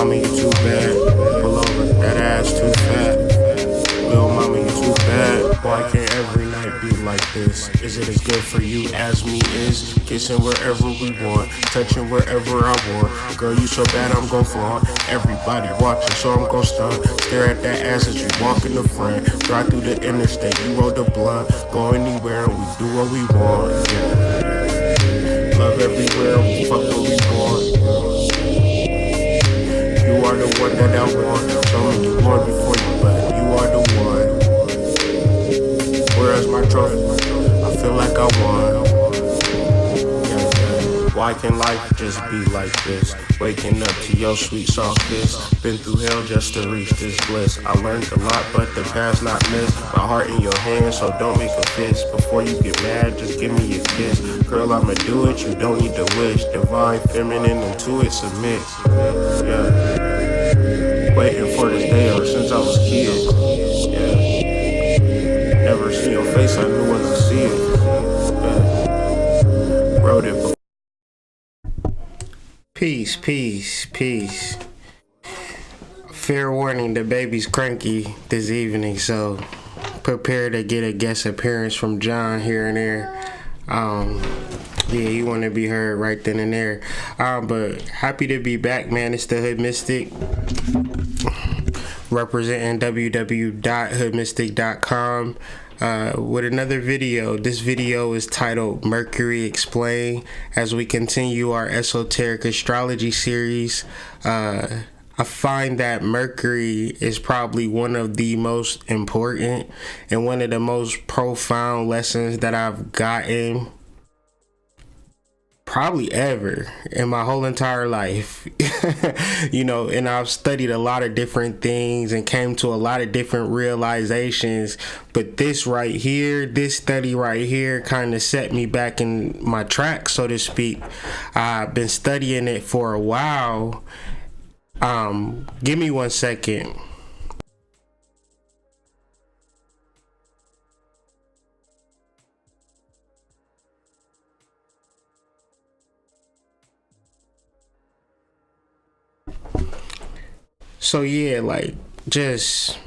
mama, you too bad. Pull over, that ass too fat. Little mama, you too bad. Why can't every night be like this? Is it as good for you as me is? Kissing wherever we want, touching wherever I want. Girl, you so bad I'm gon' flaunt. Everybody watching, so I'm gon' stunt. Stare at that ass as you walk in the front. Drive through the interstate, you roll the blunt. Go anywhere and we do what we want. Yeah. Love everywhere, we fuck what we want. You are the one that I want. So many more before you, but you are the one. Where's my trophy? I feel like I won. Why can life just be like this? Waking up to your sweet soft kiss. Been through hell just to reach this bliss. I learned a lot, but the past not missed. My heart in your hands, so don't make a fist. Before you get mad, just give me a kiss. Girl, I'ma do it, you don't need to wish. Divine, feminine, intuit, submit. Yeah. Waiting for this day ever since I was kid. Yeah. Never see your face, I knew I could see it. Yeah. Wrote it before. Peace, peace, peace. Fair warning, the baby's cranky this evening, so prepare to get a guest appearance from John here and there. Yeah, you want to be heard right then and there. But happy to be back, man. It's the Hood Mystic, representing www.hoodmystic.com. With another video. This video is titled Mercury Explained, as we continue our Esoteric Astrology series. I find that Mercury is probably one of the most important and one of the most profound lessons that I've gotten probably ever in my whole entire life. And I've studied a lot of different things and came to a lot of different realizations, but this study right here kind of set me back in my track, so to speak. I've been studying it for a while. Give me 1 second. So yeah, just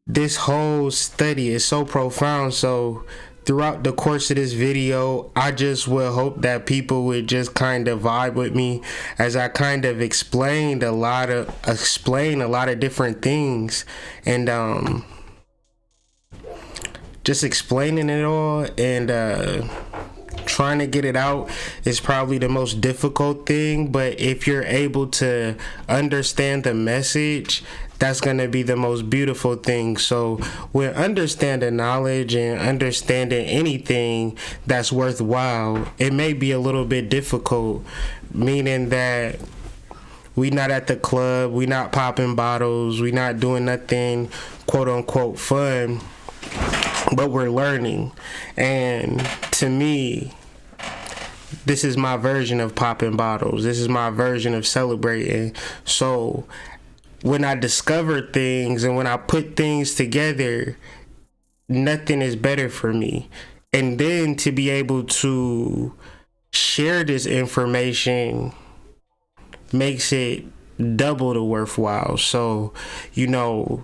this whole study is so profound. So throughout the course of this video, I just will hope that people would just kind of vibe with me as I kind of explain a lot of different things, and just explaining it all and trying to get it out is probably the most difficult thing. But if you're able to understand the message, that's going to be the most beautiful thing. So with understanding knowledge and understanding anything that's worthwhile, it may be a little bit difficult, meaning that we not at the club, we not popping bottles, we not doing nothing quote unquote fun, but we're learning. And to me, this is my version of popping bottles. This is my version of celebrating. So when I discover things and when I put things together, nothing is better for me. And then to be able to share this information makes it double the worthwhile. So, this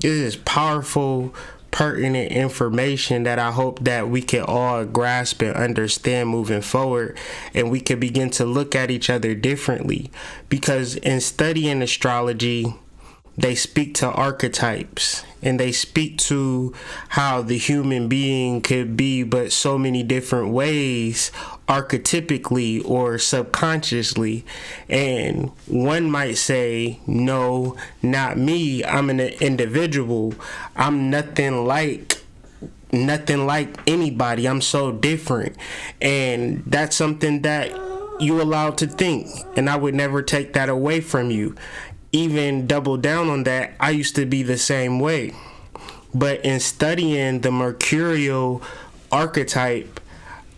is powerful, pertinent information that I hope that we can all grasp and understand moving forward, and we can begin to look at each other differently. Because in studying astrology, they speak to archetypes, and they speak to how the human being could be but so many different ways, archetypically or subconsciously. And one might say, no, not me. I'm an individual. I'm nothing like anybody. I'm so different. And that's something that you allowed to think, and I would never take that away from you. Even double down on that, I used to be the same way. But in studying the Mercurial archetype,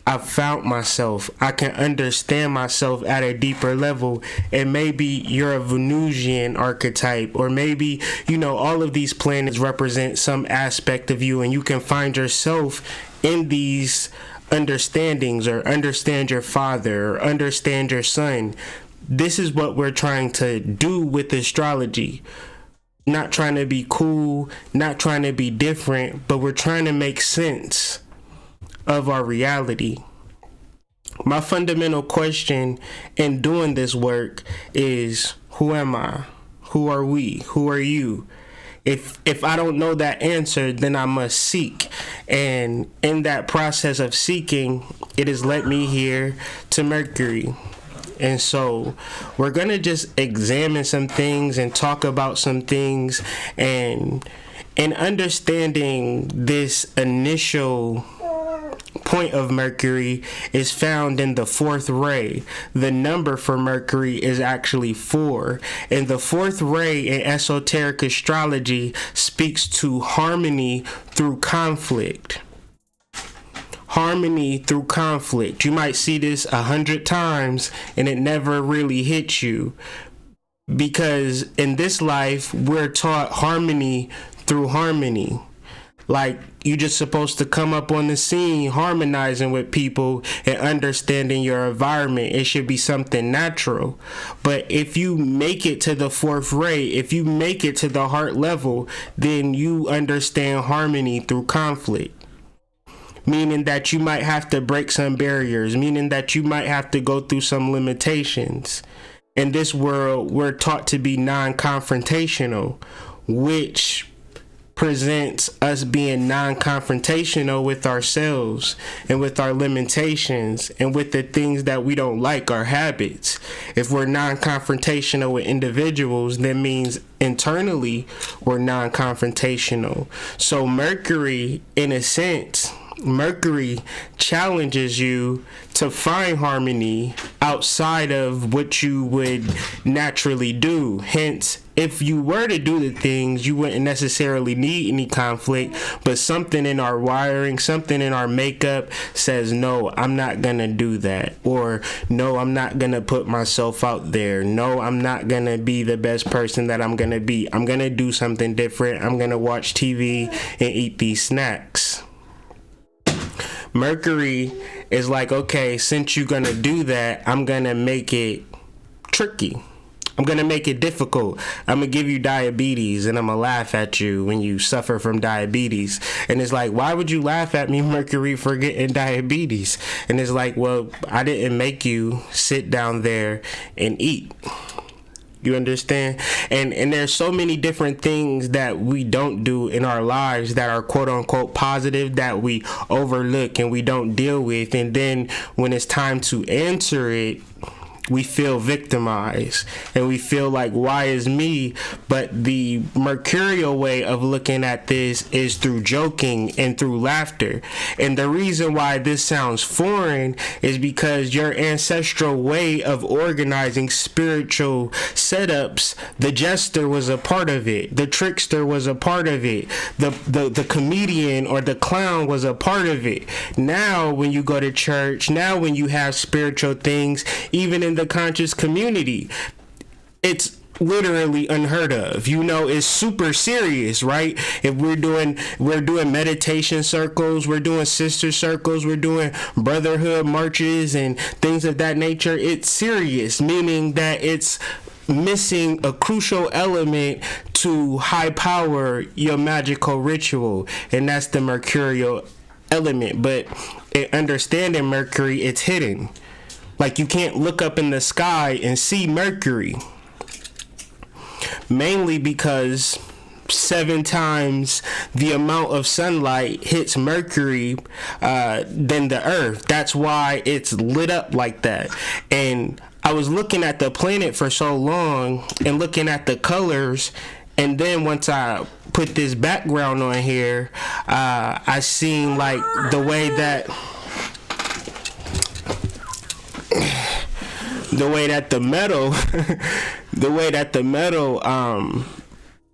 I found myself. I can understand myself at a deeper level. And maybe you're a Venusian archetype, or maybe, all of these planets represent some aspect of you, and you can find yourself in these understandings, or understand your father, or understand your son. this is what we're trying to do with astrology. Not trying to be cool, not trying to be different, but we're trying to make sense of our reality. My fundamental question in doing this work is, who am I? Who are we? Who are you? If I don't know that answer, then I must seek. And in that process of seeking, it has led me here to Mercury. And so we're going to just examine some things and talk about some things, and understanding this initial point of Mercury is found in the fourth ray. The number for Mercury is actually 4, and the fourth ray in esoteric astrology speaks to harmony through conflict. Harmony through conflict. You might see this 100 times and it never really hits you, because in this life we're taught harmony through harmony. Like, you just supposed to come up on the scene harmonizing with people and understanding your environment. It should be something natural. But if you make it to the fourth ray, if you make it to the heart level, then you understand harmony through conflict. Meaning that you might have to break some barriers, meaning that you might have to go through some limitations. In this world, we're taught to be non-confrontational, which presents us being non-confrontational with ourselves and with our limitations and with the things that we don't like, our habits. If we're non-confrontational with individuals, that means internally we're non-confrontational. So Mercury, in a sense, Mercury challenges you to find harmony outside of what you would naturally do. Hence, if you were to do the things, you wouldn't necessarily need any conflict, but something in our wiring, something in our makeup says, no, I'm not gonna do that. Or, no, I'm not gonna put myself out there. No, I'm not gonna be the best person that I'm gonna be. I'm gonna do something different. I'm gonna watch TV and eat these snacks. Mercury is like, okay, since you're gonna do that, I'm gonna make it tricky. I'm gonna make it difficult. I'm gonna give you diabetes and I'm gonna laugh at you when you suffer from diabetes. And it's like, why would you laugh at me, Mercury, for getting diabetes? And it's like, well, I didn't make you sit down there and eat. You understand? And there's so many different things that we don't do in our lives that are quote unquote positive that we overlook and we don't deal with. And then when it's time to answer it, we feel victimized and we feel like, why is me? But the Mercurial way of looking at this is through joking and through laughter. And the reason why this sounds foreign is because your ancestral way of organizing spiritual setups, the jester was a part of it, the trickster was a part of it, the comedian or the clown was a part of it. Now when you go to church, now when you have spiritual things, even in the conscious community, it's literally unheard of. You know, it's super serious, right? If we're doing meditation circles, we're doing sister circles, we're doing brotherhood marches and things of that nature, it's serious, meaning that it's missing a crucial element to high power your magical ritual, and that's the Mercurial element. But in understanding Mercury, it's hidden. Like, you can't look up in the sky and see Mercury. Mainly because 7 times the amount of sunlight hits Mercury than the Earth. That's why it's lit up like that. And I was looking at the planet for so long and looking at the colors, and then once I put this background on here, I seen like the way that the metal,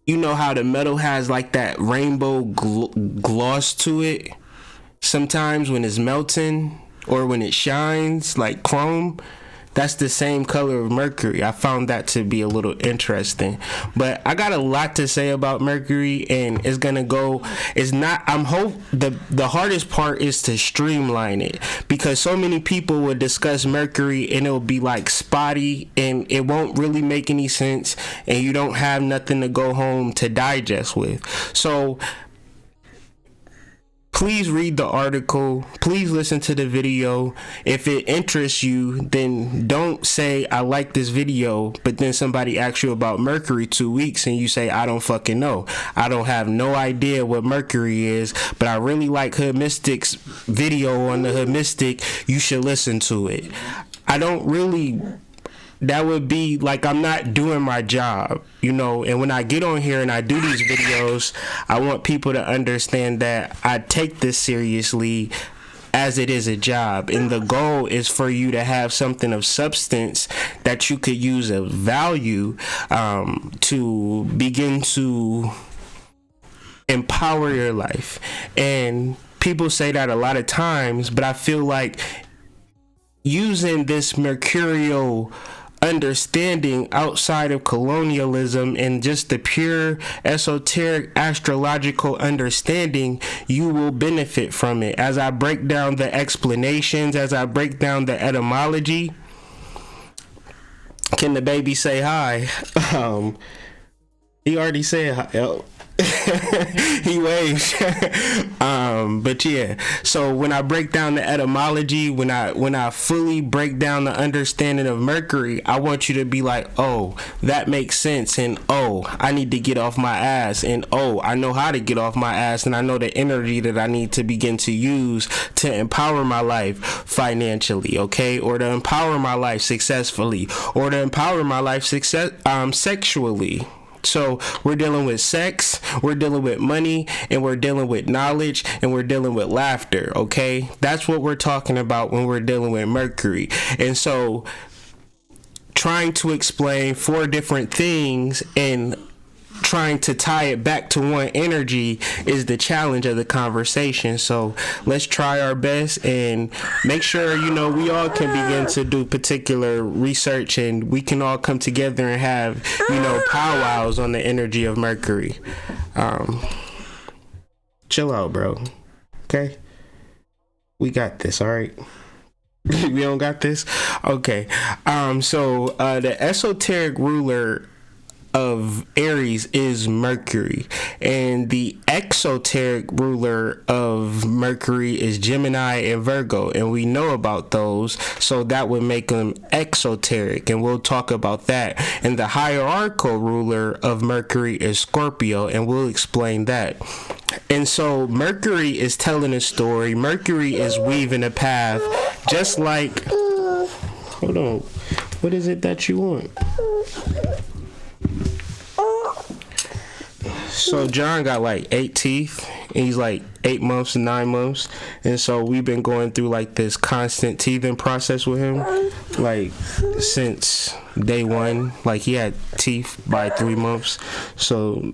you know how the metal has like that rainbow gloss to it sometimes when it's melting or when it shines, like chrome. that's the same color of Mercury. I found that to be a little interesting. But I got a lot to say about Mercury, and it's gonna go. It's not. I'm hope the hardest part is to streamline it, because so many people would discuss Mercury and it'll be like spotty and it won't really make any sense, and you don't have nothing to go home to digest with. So please read the article. Please listen to the video. If it interests you, then don't say I like this video, but then somebody asks you about Mercury 2 weeks and you say I don't fucking know. I don't have no idea what Mercury is, but I really like Hood Mystic's video on the Hood Mystic. You should listen to it. I don't really. That would be like I'm not doing my job, you know. And when I get on here and I do these videos, I want people to understand that I take this seriously as it is a job, and the goal is for you to have something of substance that you could use as value to begin to empower your life. And people say that a lot of times, but I feel like using this Mercurial understanding outside of colonialism and just the pure esoteric astrological understanding, you will benefit from it. As I break down the explanations, as I break down the etymology. Can the baby say hi? He already said hi. Oh. He waves. But yeah, so when I break down the etymology, when I fully break down the understanding of Mercury, I want you to be like, oh, that makes sense, and oh, I need to get off my ass, and oh, I know how to get off my ass, and I know the energy that I need to begin to use to empower my life financially, okay, or to empower my life successfully, or to empower my life sexually. So we're dealing with sex, we're dealing with money, and we're dealing with knowledge, and we're dealing with laughter, okay? That's what we're talking about when we're dealing with Mercury. And so trying to explain 4 different things and trying to tie it back to one energy is the challenge of the conversation. So let's try our best and make sure, you know, we all can begin to do particular research, and we can all come together and have, you know, powwows on the energy of Mercury. Chill out, bro. Okay? We got this, all right? We don't got this? Okay. So the esoteric ruler of Aries is Mercury, and the exoteric ruler of Mercury is Gemini and Virgo, and we know about those, so that would make them exoteric, and we'll talk about that. And the hierarchical ruler of Mercury is Scorpio, and we'll explain that. And so Mercury is telling a story. Mercury is weaving a path, just like, hold on, what is it that you want? So John got like 8 teeth, and he's like 8 months and 9 months, and so we've been going through like this constant teething process with him, like since day one. Like he had teeth by 3 months, so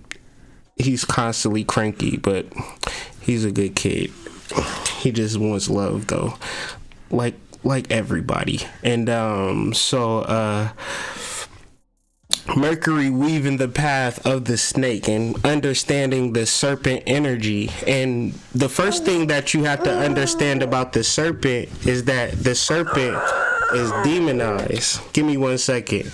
he's constantly cranky, but he's a good kid. He just wants love though, like everybody. And so Mercury weaving the path of the snake and understanding the serpent energy. And the first thing that you have to understand about the serpent is that the serpent is demonized. Give me 1 second.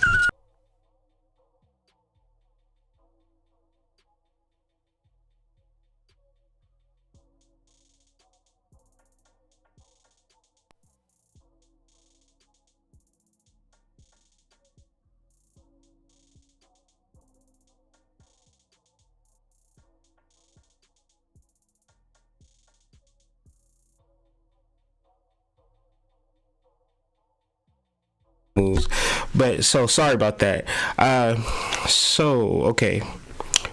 But so sorry about that. So okay,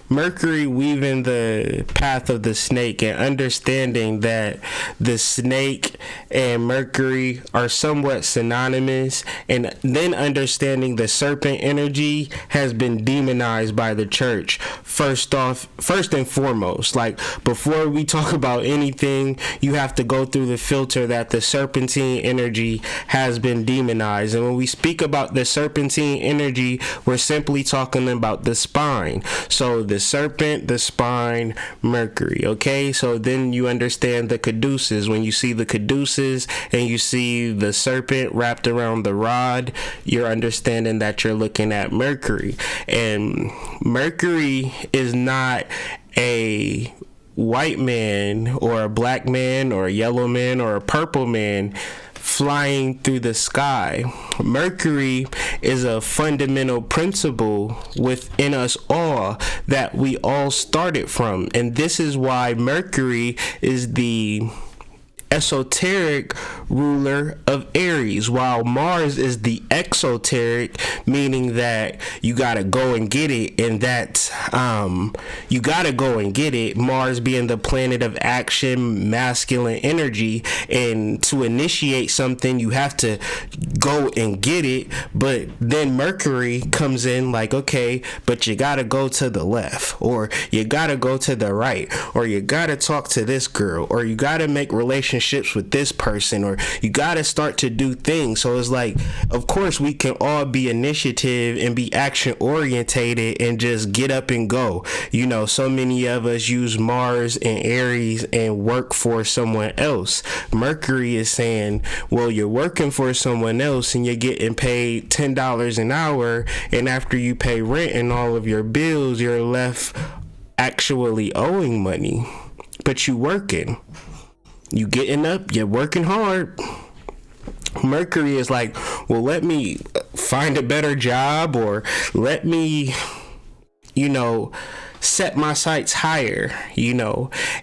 Mercury weaving the path of the snake and understanding that the snake and Mercury are somewhat synonymous, and then understanding the serpent energy has been demonized by the church. First and foremost, like before we talk about anything, you have to go through the filter that the serpentine energy has been demonized. And when we speak about the serpentine energy, we're simply talking about the spine. So the serpent, the spine, Mercury. Okay, so then you understand the caduceus. When you see the caduceus and you see the serpent wrapped around the rod, you're understanding that you're looking at Mercury. And Mercury is not a white man or a black man or a yellow man or a purple man flying through the sky. Mercury is a fundamental principle within us all that we all started from. And this is why Mercury is the esoteric ruler of Aries, while Mars is the exoteric, meaning that you gotta go and get it, and that's you gotta go and get it. Mars being the planet of action, masculine energy, and to initiate something you have to go and get it. But then Mercury comes in like, okay, but you gotta go to the left, or you gotta go to the right, or you gotta talk to this girl, or you gotta make relationships with this person, or you gotta start to do things. So it's like, of course we can all be initiative and be action orientated and just get up and go. You know, so many of us use Mars and Aries and work for someone else. Mercury is saying, well, you're working for someone else and you're getting paid $10 an hour, and after you pay rent and all of your bills, you're left actually owing money, but you working. You getting up, you're working hard. Mercury is like, well, let me find a better job, or let me, set my sights higher,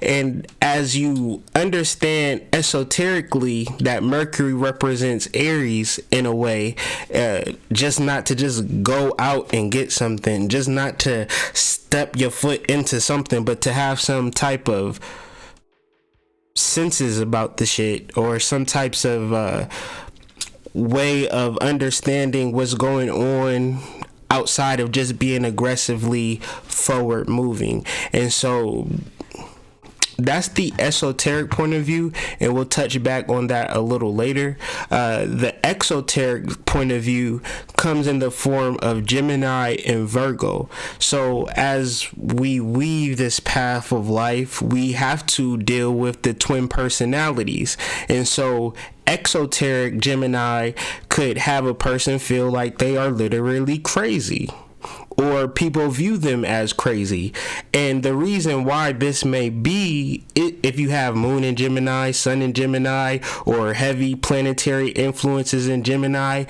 And as you understand esoterically that Mercury represents Aries in a way, just not to just go out and get something, just not to step your foot into something, but to have some type of senses about the shit, or some types of way of understanding what's going on outside of just being aggressively forward moving. And so that's the esoteric point of view, and we'll touch back on that a little later. The exoteric point of view comes in the form of Gemini and Virgo. So as we weave this path of life, we have to deal with the twin personalities. And so exoteric Gemini could have a person feel like they are literally crazy, or people view them as crazy. And the reason why this may be, if you have Moon in Gemini, Sun in Gemini, or heavy planetary influences in Gemini,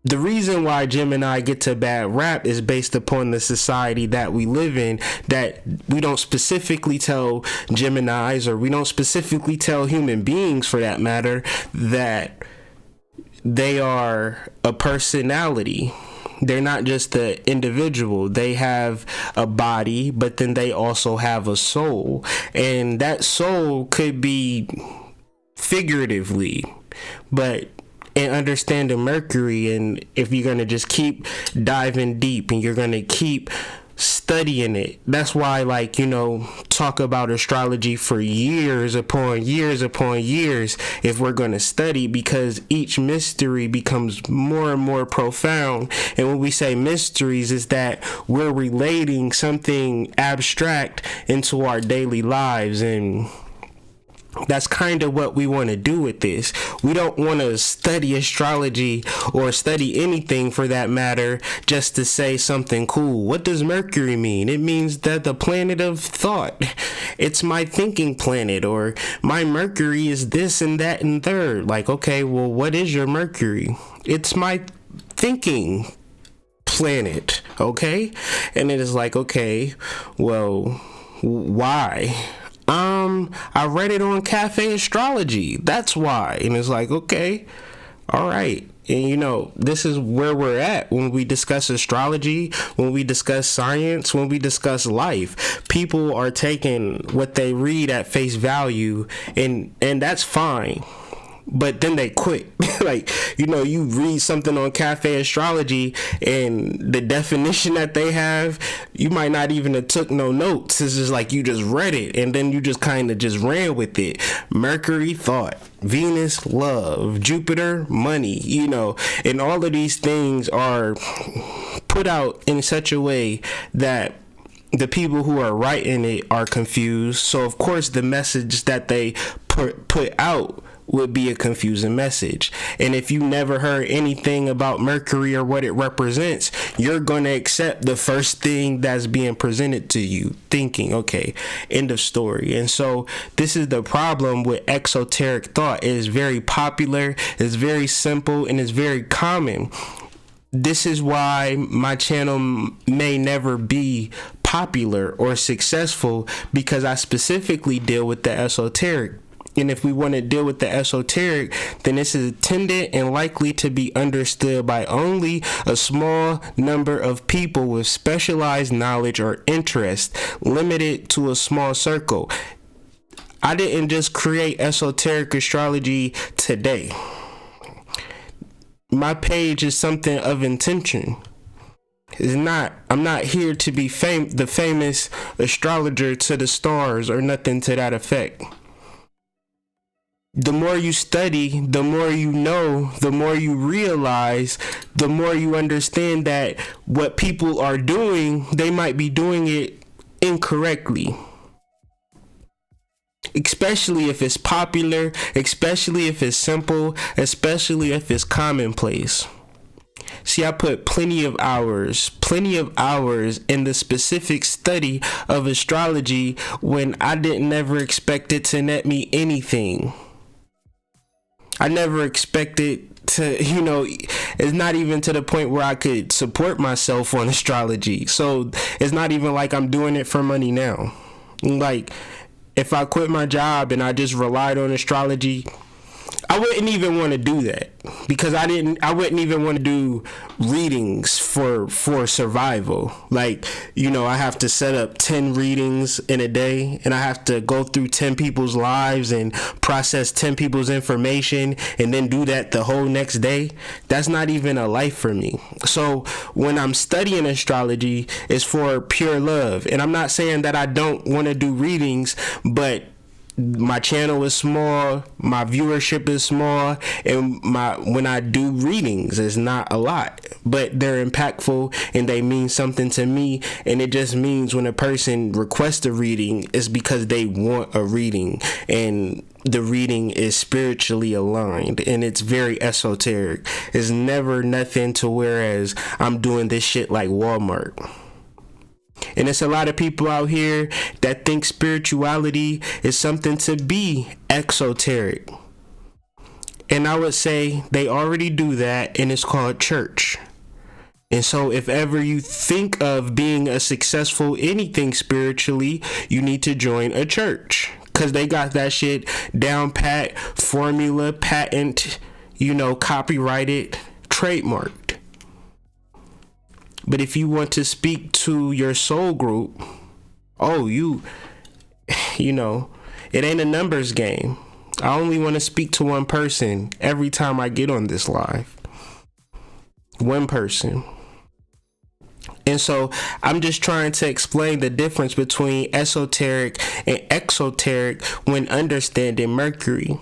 the reason why Gemini gets a bad rap is based upon the society that we live in, that we don't specifically tell Geminis, or we don't specifically tell human beings for that matter, that they are a personality. They're not just the individual. They have a body, but then they also have a soul. And that soul could be figuratively, but in understanding Mercury, and if you're going to just keep diving deep and you're going to keep studying it, that's why, talk about astrology for years upon years upon years if we're going to study, because each mystery becomes more and more profound. And when we say mysteries, is that we're relating something abstract into our daily lives, and that's kind of what we want to do with this. We don't want to study astrology or study anything for that matter just to say something cool. What does Mercury mean? It means that the planet of thought. It's my thinking planet, or my Mercury is this and that and third. Like, okay, well, what is your Mercury? It's my thinking planet, okay? And it is like, okay, well, why? I read it on Cafe Astrology. That's why. And it's like, okay, all right. And this is where we're at when we discuss astrology, when we discuss science, when we discuss life. People are taking what they read at face value, and that's fine. But then they quit. Like, you read something on Cafe Astrology and the definition that they have, you might not even have took no notes. It's just like you just read it and then you just kind of just ran with it. Mercury, thought. Venus, love. Jupiter, money. And all of these things are put out in such a way that the people who are writing it are confused. So, of course, the message that they put out would be a confusing message. And if you never heard anything about Mercury or what it represents, you're going to accept the first thing that's being presented to you, thinking, okay, end of story. And so this is the problem with esoteric thought. It is very popular, it's very simple, and it's very common. This is why my channel may never be popular or successful, because I specifically deal with the esoteric. And if we want to deal with the esoteric, then this is intended and likely to be understood by only a small number of people with specialized knowledge or interest, limited to a small circle. I didn't just create esoteric astrology today. My page is something of intention. I'm not here to be the famous astrologer to the stars or nothing to that effect. The more you study, the more you know, the more you realize, the more you understand that what people are doing, they might be doing it incorrectly. Especially if it's popular, especially if it's simple, especially if it's commonplace. See, I put plenty of hours in the specific study of astrology when I didn't ever expect it to net me anything. I never expected to, it's not even to the point where I could support myself on astrology. So it's not even like I'm doing it for money now. Like, if I quit my job and I just relied on astrology, I wouldn't even want to do that, because I wouldn't even want to do readings for survival. Like, I have to set up 10 readings in a day, and I have to go through 10 people's lives and process 10 people's information and then do that the whole next day. That's not even a life for me. So when I'm studying astrology, it's for pure love. And I'm not saying that I don't want to do readings, but my channel is small, my viewership is small, and when I do readings, it's not a lot, but they're impactful and they mean something to me. And it just means when a person requests a reading, it's because they want a reading, and the reading is spiritually aligned, and it's very esoteric. It's never nothing to whereas I'm doing this shit like Walmart. And it's a lot of people out here that think spirituality is something to be exoteric. And I would say they already do that, and it's called church. And so if ever you think of being a successful anything spiritually, you need to join a church, because they got that shit down pat, formula, patent, copyrighted, trademarked. But if you want to speak to your soul group, it ain't a numbers game. I only want to speak to one person every time I get on this live. One person. And so I'm just trying to explain the difference between esoteric and exoteric when understanding Mercury.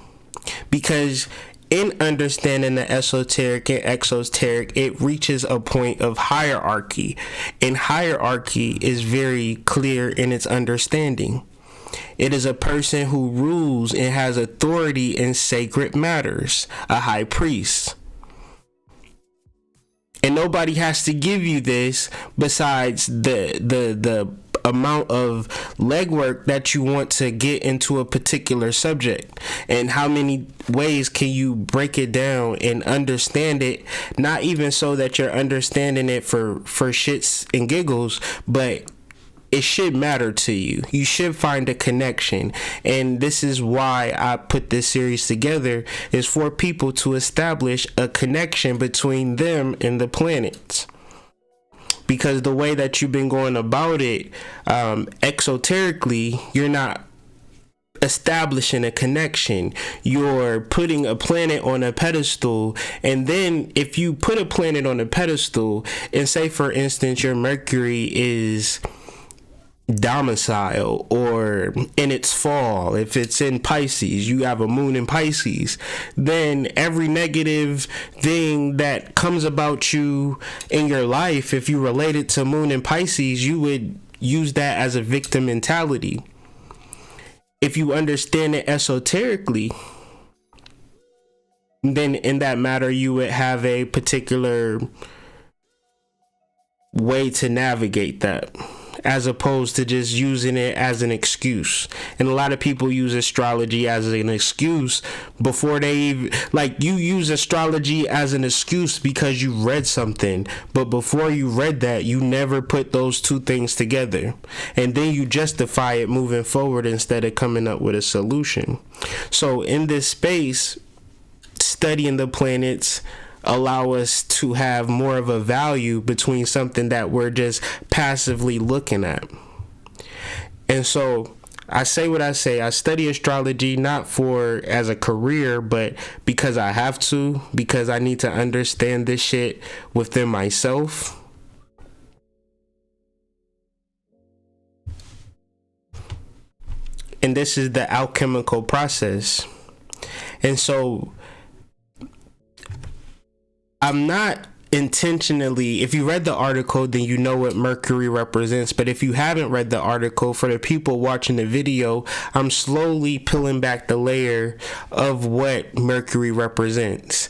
Because in understanding the esoteric and exoteric, it reaches a point of hierarchy. And hierarchy is very clear in its understanding. It is a person who rules and has authority in sacred matters, a high priest. And nobody has to give you this besides the amount of legwork that you want to get into a particular subject, and how many ways can you break it down and understand it, not even so that you're understanding it for shits and giggles, but it should matter to you. You should find a connection. And this is why I put this series together, is for people to establish a connection between them and the planets. Because the way that you've been going about it, exoterically, you're not establishing a connection. You're putting a planet on a pedestal, and then if you put a planet on a pedestal, and say for instance your Mercury is domicile or in its fall, if it's in Pisces, you have a moon in Pisces, then every negative thing that comes about you in your life, if you relate it to moon in Pisces, you would use that as a victim mentality. If you understand it esoterically, then in that matter you would have a particular way to navigate that, as opposed to just using it as an excuse. And a lot of people use astrology as an excuse before they even, like, you use astrology as an excuse because you read something, but before you read that, you never put those two things together, and then you justify it moving forward instead of coming up with a solution. So in this space, studying the planets allow us to have more of a value between something that we're just passively looking at. And so I say what I say. I study astrology not for as a career, but because I have to, because I need to understand this shit within myself. And this is the alchemical process. And so I'm not intentionally, if you read the article, then you know what Mercury represents. But if you haven't read the article, for the people watching the video, I'm slowly peeling back the layer of what Mercury represents.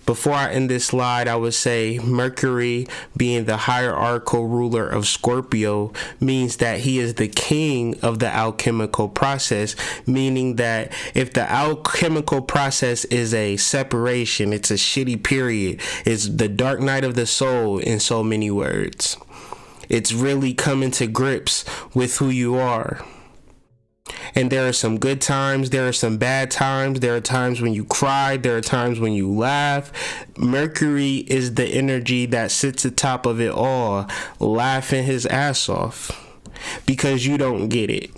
Before I end this slide, I would say Mercury, being the hierarchical ruler of Scorpio, means that he is the king of the alchemical process, meaning that if the alchemical process is a separation, it's a shitty period, it's the dark night of the soul in so many words. It's really coming to grips with who you are. And there are some good times, there are some bad times, there are times when you cry, there are times when you laugh. Mercury is the energy that sits atop of it all, laughing his ass off because you don't get it.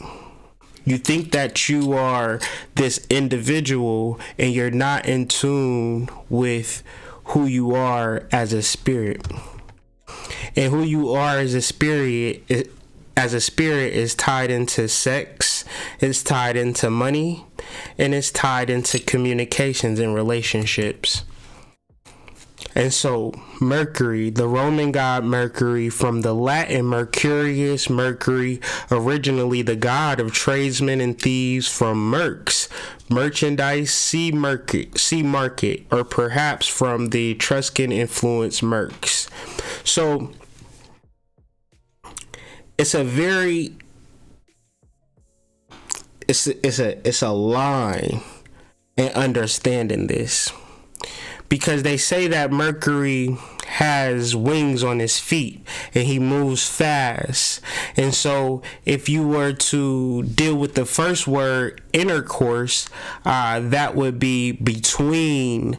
You think that you are this individual and you're not in tune with who you are as a spirit. And who you are as a spirit is tied into sex, it's tied into money, and it's tied into communications and relationships. And so Mercury, the Roman god Mercury, from the Latin Mercurius, Mercury, originally the god of tradesmen and thieves, from mercs, merchandise, sea market, or perhaps from the Etruscan influence mercs. So it's a very, it's a line in understanding this, because they say that Mercury has wings on his feet and he moves fast. And so if you were to deal with the first word, intercourse, that would be between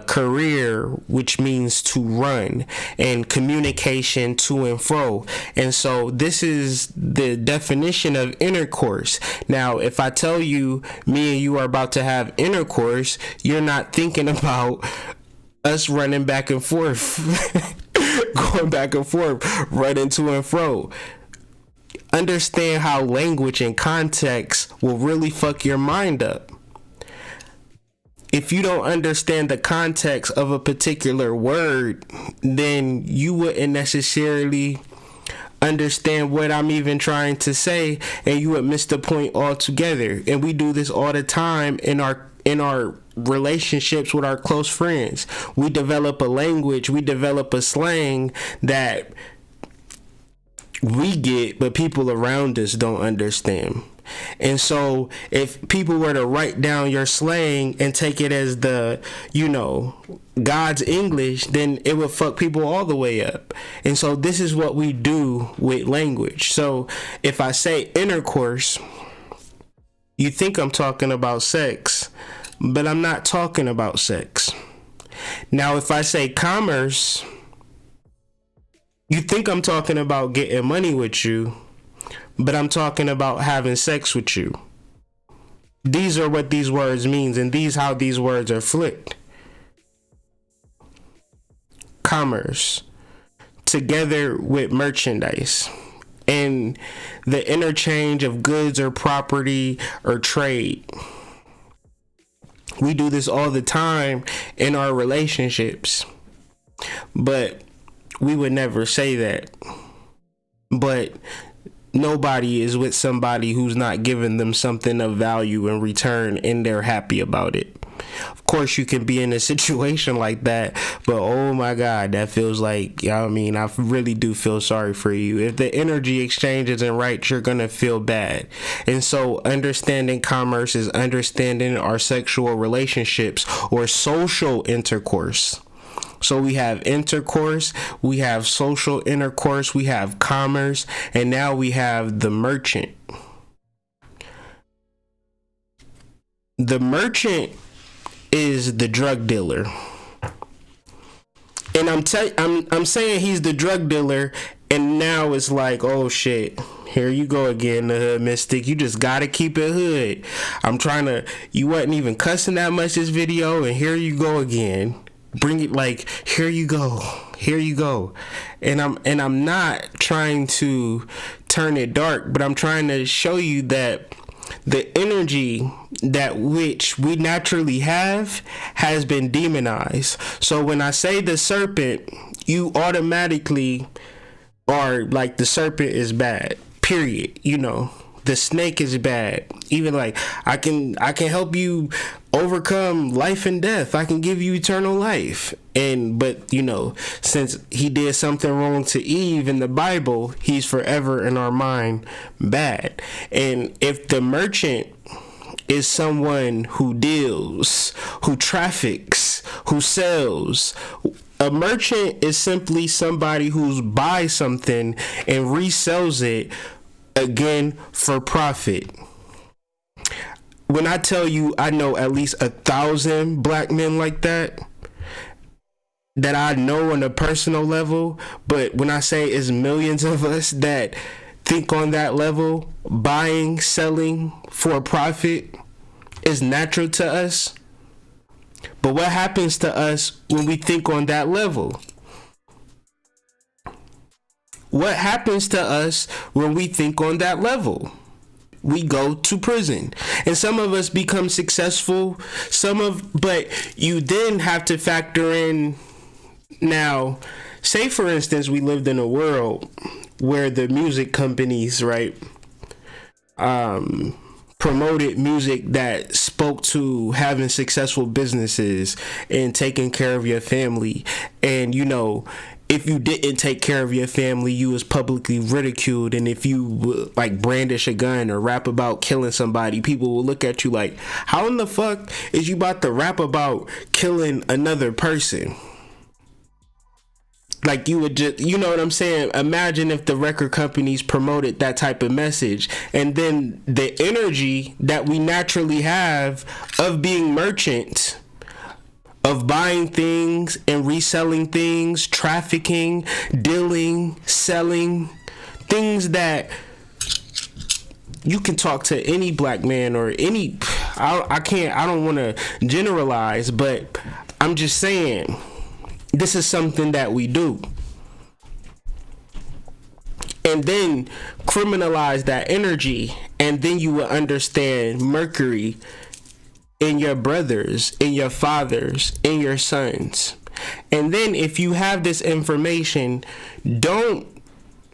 career, which means to run, and communication, to and fro. And so this is the definition of intercourse. Now, if I tell you me and you are about to have intercourse, you're not thinking about us running back and forth, going back and forth, running to and fro. Understand how language and context will really fuck your mind up. If you don't understand the context of a particular word, then you wouldn't necessarily understand what I'm even trying to say, and you would miss the point altogether. And we do this all the time in our relationships with our close friends. We develop a language, we develop a slang that we get, but people around us don't understand. And so if people were to write down your slang and take it as the, God's English, then it would fuck people all the way up. And so this is what we do with language. So if I say intercourse, you think I'm talking about sex, but I'm not talking about sex. Now, if I say commerce, you think I'm talking about getting money with you, but I'm talking about having sex with you. These are what these words means, and how these words are flipped. Commerce, together with merchandise, and the interchange of goods or property or trade. We do this all the time in our relationships, but we would never say that. But nobody is with somebody who's not giving them something of value in return, and they're happy about it. Of course, you can be in a situation like that, but oh my God, that feels like, I really do feel sorry for you. If the energy exchange isn't right, you're going to feel bad. And so understanding commerce is understanding our sexual relationships or social intercourse. So we have intercourse, we have social intercourse, we have commerce, and now we have the merchant. The merchant is the drug dealer. And I'm saying he's the drug dealer, and now it's like, oh shit, here you go again, the hood mystic. You just gotta keep it hood. You wasn't even cussing that much this video, and here you go again. Bring it, like, here you go. And I'm not trying to turn it dark, but I'm trying to show you that the energy that which we naturally have has been demonized. So when I say the serpent, you automatically are like, the serpent is bad, period. The snake is bad. Even like, I can help you overcome life and death. I can give you eternal life. But since he did something wrong to Eve in the Bible, he's forever in our mind bad. And if the merchant is someone who deals, who traffics, who sells, a merchant is simply somebody who buys something and resells it again for profit. When I tell you I know at least 1,000 black men like that I know on a personal level, but when I say it's millions of us that think on that level, buying, selling for profit is natural to us. But what happens to us when we think on that level? What happens to us when we think on that level? We go to prison. And some of us become successful, but you then have to factor in, now, say for instance, we lived in a world where the music companies, right, promoted music that spoke to having successful businesses and taking care of your family. And if you didn't take care of your family, you was publicly ridiculed. And if you like brandish a gun or rap about killing somebody, people will look at you like, how in the fuck is you about to rap about killing another person? Like, you would just, you know what I'm saying? Imagine if the record companies promoted that type of message, and then the energy that we naturally have of being merchants, of buying things and reselling things, trafficking, dealing, selling, things that you can talk to any black man or any, I don't want to generalize, but I'm just saying, this is something that we do. And then criminalize that energy, and then you will understand Mercury in your brothers, in your fathers, in your sons. And then if you have this information, don't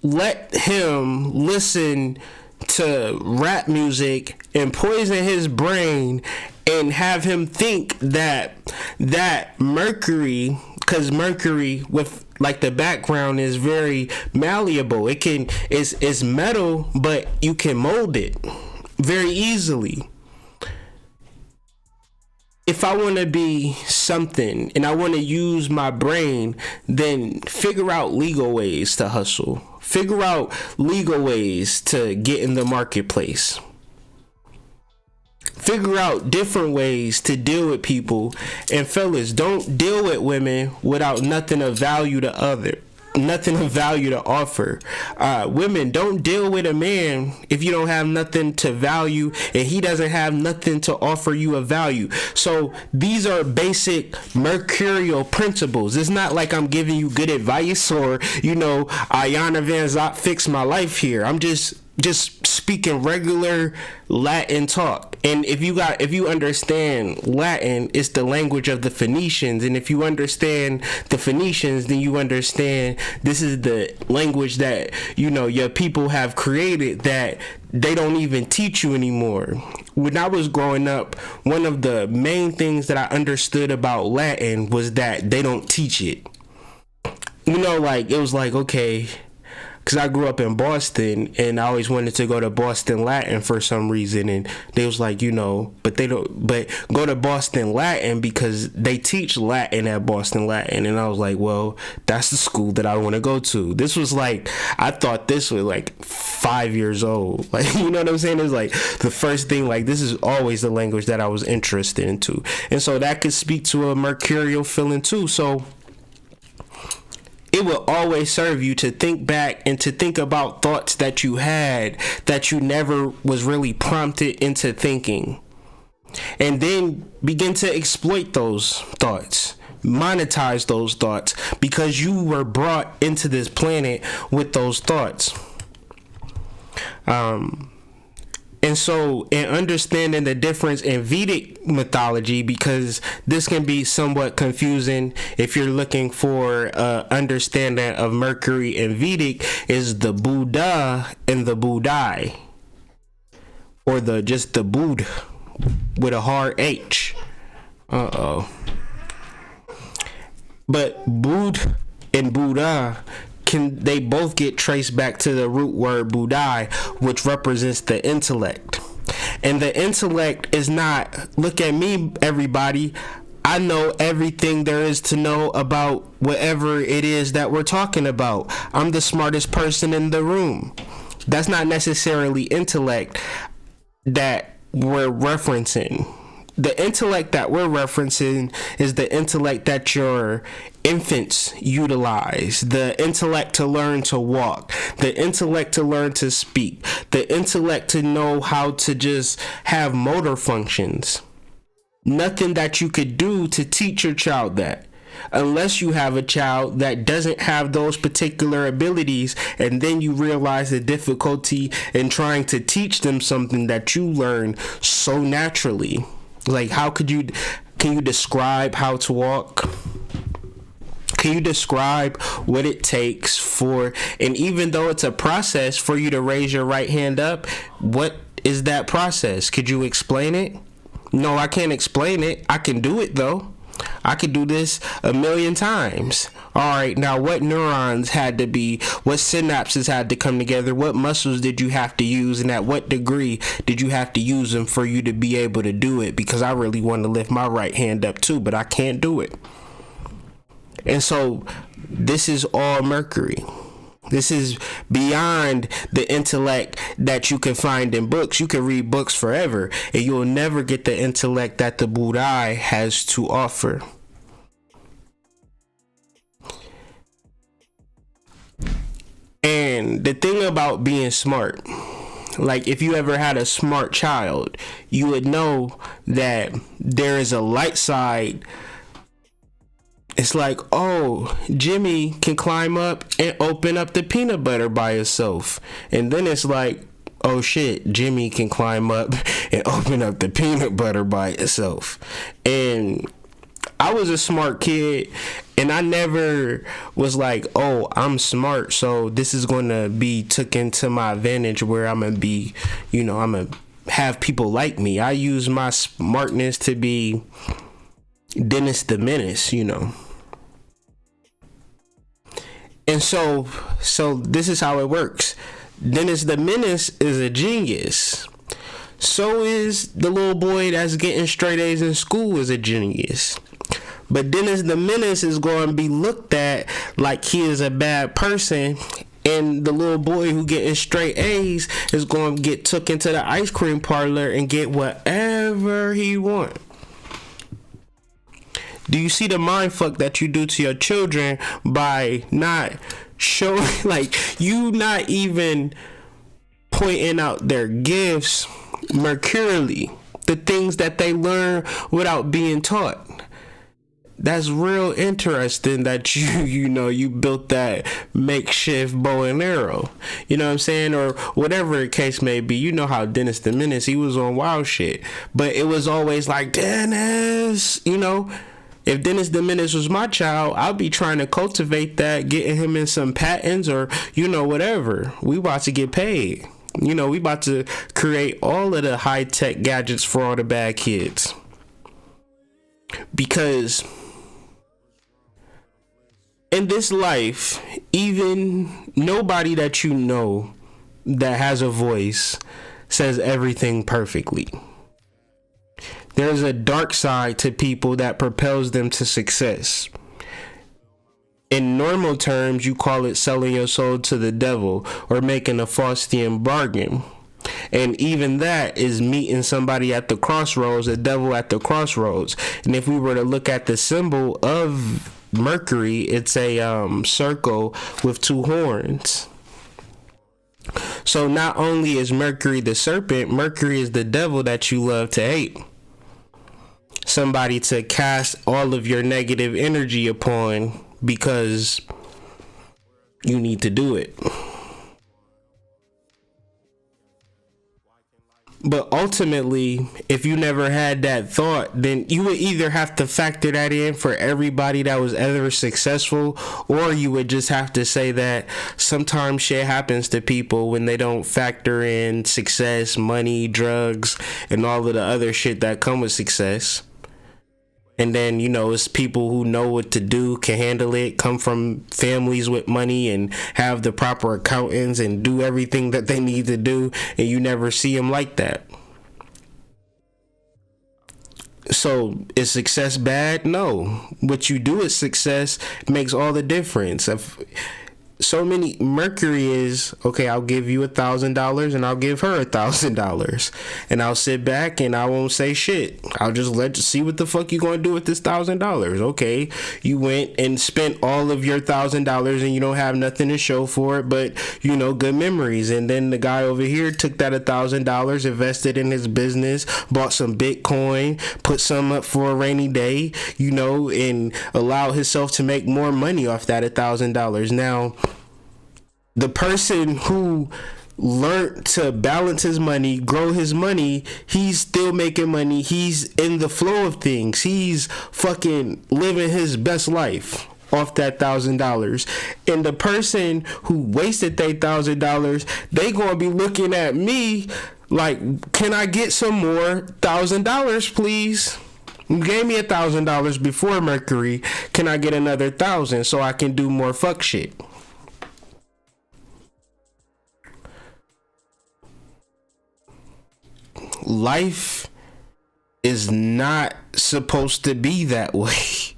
let him listen to rap music and poison his brain and have him think that Mercury, because Mercury, with like the background is very malleable. It's metal, but you can mold it very easily. If I want to be something and I want to use my brain, then figure out legal ways to hustle. Figure out legal ways to get in the marketplace. Figure out different ways to deal with people. And fellas, don't deal with women without nothing of value to offer. Women, don't deal with a man if you don't have nothing to value and he doesn't have nothing to offer you of value. So these are basic Mercurial principles. It's not like I'm giving you good advice or, Ayana Van Zant fix my life here. I'm just speaking regular Latin talk. And if you understand Latin, it's the language of the Phoenicians. And if you understand the Phoenicians, then you understand this is the language that, your people have created that they don't even teach you anymore. When I was growing up, one of the main things that I understood about Latin was that they don't teach it. It was like, okay, because I grew up in Boston and I always wanted to go to Boston Latin for some reason, and they was like, but go to Boston Latin because they teach Latin at Boston Latin. And I was like, well, that's the school that I want to go to. This was like, I thought this was like 5 years old. Like, you know what I'm saying? It was like the first thing, like, this is always the language that I was interested into. And so that could speak to a Mercurial feeling too. So it will always serve you to think back and to think about thoughts that you had that you never was really prompted into thinking. And then begin to exploit those thoughts, monetize those thoughts, because you were brought into this planet with those thoughts. And so, in understanding the difference in Vedic mythology, because this can be somewhat confusing if you're looking for understanding of Mercury and Vedic, is the Buddha and the Buddhai, or just the Bud with a hard H. But Bud and Buddha, they both get traced back to the root word Budai, which represents the intellect. And the intellect is not, look at me, everybody, I know everything there is to know about whatever it is that we're talking about. I'm the smartest person in the room. That's not necessarily intellect that we're referencing. The intellect that we're referencing is the intellect that your infants utilize, the intellect to learn to walk, the intellect to learn to speak, the intellect to know how to just have motor functions. Nothing that you could do to teach your child that, unless you have a child that doesn't have those particular abilities, and then you realize the difficulty in trying to teach them something that you learn so naturally. Like, can you describe how to walk? Can you describe what it takes and even though it's a process for you to raise your right hand up, what is that process? Could you explain it? No, I can't explain it. I can do it though. I could do this 1,000,000 times. All right, now what neurons what synapses had to come together? What muscles did you have to use? And at what degree did you have to use them for you to be able to do it? Because I really want to lift my right hand up too, but I can't do it. And so this is all Mercury. This is beyond the intellect that you can find in books. You can read books forever, and you'll never get the intellect that the Buddha has to offer. And the thing about being smart, like if you ever had a smart child, you would know that there is a light side. It's like, oh, Jimmy can climb up and open up the peanut butter by himself. And then it's like, oh shit, Jimmy can climb up and open up the peanut butter by itself. And I was a smart kid, and I never was like, oh, I'm smart, so this is going to be taken to my advantage where I'm going to be, I'm going to have people like me. I use my smartness to be Dennis the Menace, And so this is how it works. Dennis the Menace is a genius. So is the little boy that's getting straight A's in school is a genius. But Dennis the Menace is going to be looked at like he is a bad person, and the little boy who getting straight A's is going to get took into the ice cream parlor and get whatever he want. Do you see the mind fuck that you do to your children by not showing, like, you not even pointing out their gifts mercurially, the things that they learn without being taught? That's real interesting that you built that makeshift bow and arrow. You know what I'm saying? Or whatever the case may be. You know how Dennis the Menace, he was on wild shit. But it was always like, Dennis, if Dennis the Menace was my child, I'd be trying to cultivate that, getting him in some patents or, whatever. We about to get paid. We about to create all of the high-tech gadgets for all the bad kids. Because in this life, even nobody that you know that has a voice says everything perfectly. There's a dark side to people that propels them to success. In normal terms, you call it selling your soul to the devil or making a Faustian bargain. And even that is meeting somebody at the crossroads, the devil at the crossroads. And if we were to look at the symbol of Mercury, it's a circle with two horns. So not only is Mercury the serpent, Mercury is the devil that you love to hate. Somebody to cast all of your negative energy upon because you need to do it. But ultimately, if you never had that thought, then you would either have to factor that in for everybody that was ever successful, or you would just have to say that sometimes shit happens to people when they don't factor in success, money, drugs, and all of the other shit that come with success. And then, it's people who know what to do, can handle it, come from families with money and have the proper accountants and do everything that they need to do. And you never see them like that. So is success bad? No. What you do with success makes all the difference. So many Mercury is, okay, I'll give you $1,000 and I'll give her $1,000 and I'll sit back and I won't say shit. I'll just let you see what the fuck you gonna do with this $1,000. Okay, you went and spent all of your $1,000 and you don't have nothing to show for it, but good memories. And then the guy over here took that $1,000, invested in his business, bought some Bitcoin, put some up for a rainy day, and allowed himself to make more money off that $1,000. Now, the person who learned to balance his money, grow his money, he's still making money. He's in the flow of things. He's fucking living his best life off that $1,000. And the person who wasted that $1,000, they gonna be looking at me like, can I get some more $1,000, please? You gave me $1,000 before Mercury. Can I get another 1,000 so I can do more fuck shit? Life is not supposed to be that way.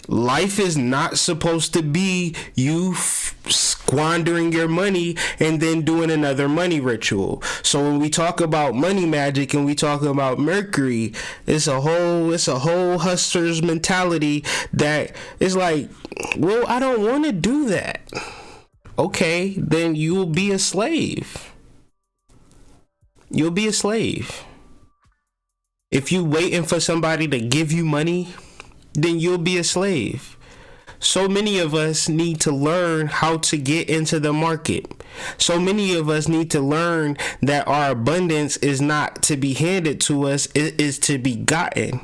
Life is not supposed to be you squandering your money and then doing another money ritual. So when we talk about money magic and we talk about Mercury, it's a whole hustler's mentality that is like, well, I don't want to do that. Okay, then you'll be a slave. You'll be a slave. If you waiting for somebody to give you money, then you'll be a slave. So many of us need to learn how to get into the market. So many of us need to learn that our abundance is not to be handed to us, it is to be gotten.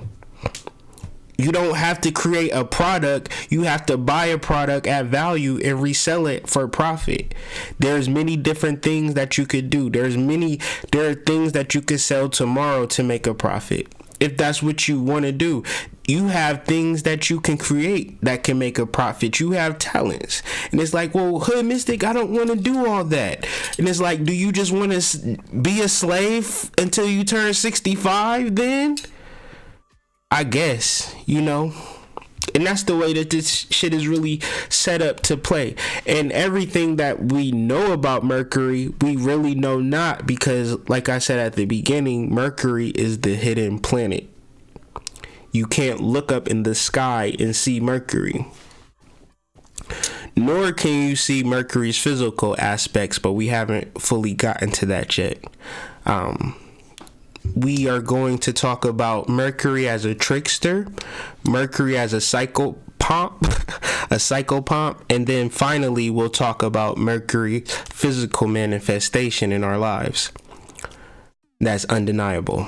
You don't have to create a product. You have to buy a product at value and resell it for profit. There's many different things that you could do. There are things that you could sell tomorrow to make a profit. if that's what you want to do. You have things that you can create that can make a profit. You have talents. And it's like, well, hood mystic, I don't want to do all that. And it's like, do you just want to be a slave until you turn 65 then? I guess, you know. And that's the way that this shit is really set up to play. And everything that we know about Mercury, we really know not, because like I said at the beginning, Mercury is the hidden planet. You can't look up in the sky and see Mercury. Nor can you see Mercury's physical aspects, but we haven't fully gotten to that yet. We are going to talk about Mercury as a trickster, Mercury as a psychopomp, and then finally we'll talk about Mercury physical manifestation in our lives. That's undeniable.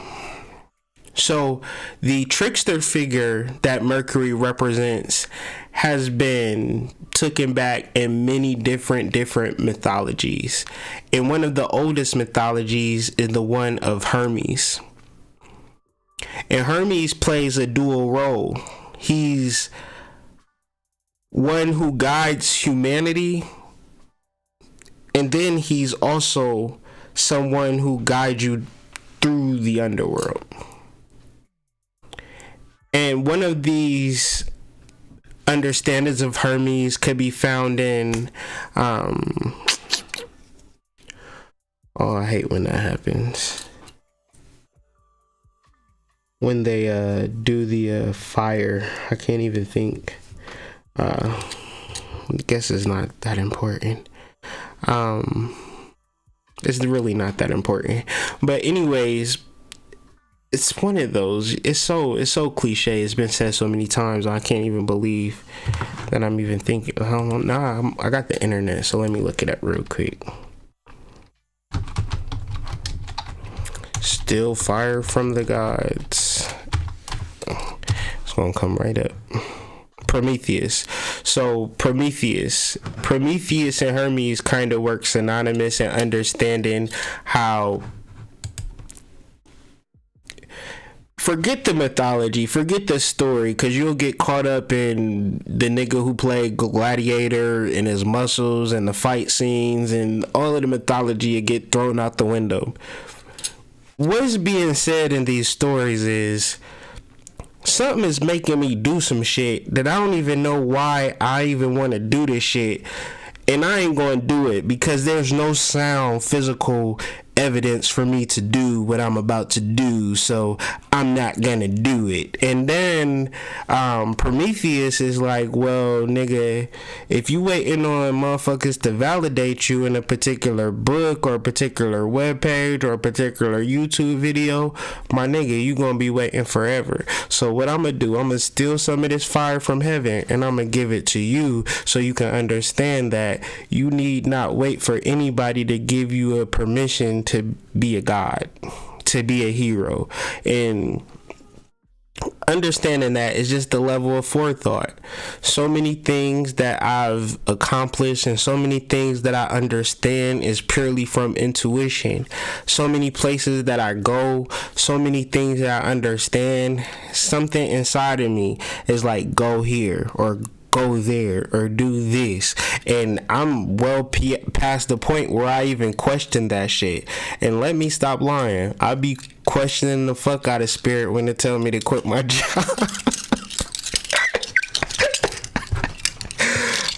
So the trickster figure that Mercury represents has been taken back in many different mythologies. And one of the oldest mythologies is the one of Hermes. And Hermes plays a dual role. He's one who guides humanity, and then he's also someone who guides you through the underworld. And one of these understandings of Hermes could be found in I hate when that happens, when they do the fire. I can't even think. I guess it's not that important. It's really not that important, but anyways, it's one of those. It's so cliche. It's been said so many times. I can't even believe that I'm even thinking. I got the internet, so let me look it up real quick. Still fire from the gods. It's gonna come right up. Prometheus. So Prometheus and Hermes kind of work synonymous in understanding how. Forget the mythology, forget the story, because you'll get caught up in the nigga who played Gladiator and his muscles and the fight scenes and all of the mythology will get thrown out the window. What's being said in these stories is something is making me do some shit that I don't even know why I even want to do this shit. And I ain't going to do it because there's no sound physical evidence for me to do what I'm about to do, so I'm not gonna do it. And then Prometheus is like, well, nigga, if you waiting on motherfuckers to validate you in a particular book or a particular webpage or a particular YouTube video, my nigga, you gonna be waiting forever. So what I'm gonna do, I'm gonna steal some of this fire from heaven and I'm gonna give it to you so you can understand that you need not wait for anybody to give you a permission to be a god, to be a hero. And understanding that is just the level of forethought. So many things that I've accomplished and so many things that I understand is purely from intuition. So many places that I go, so many things that I understand, something inside of me is like, go here or go there or do this, and I'm well past the point where I even question that shit. And let me stop lying, I be questioning the fuck out of spirit when they tell me to quit my job.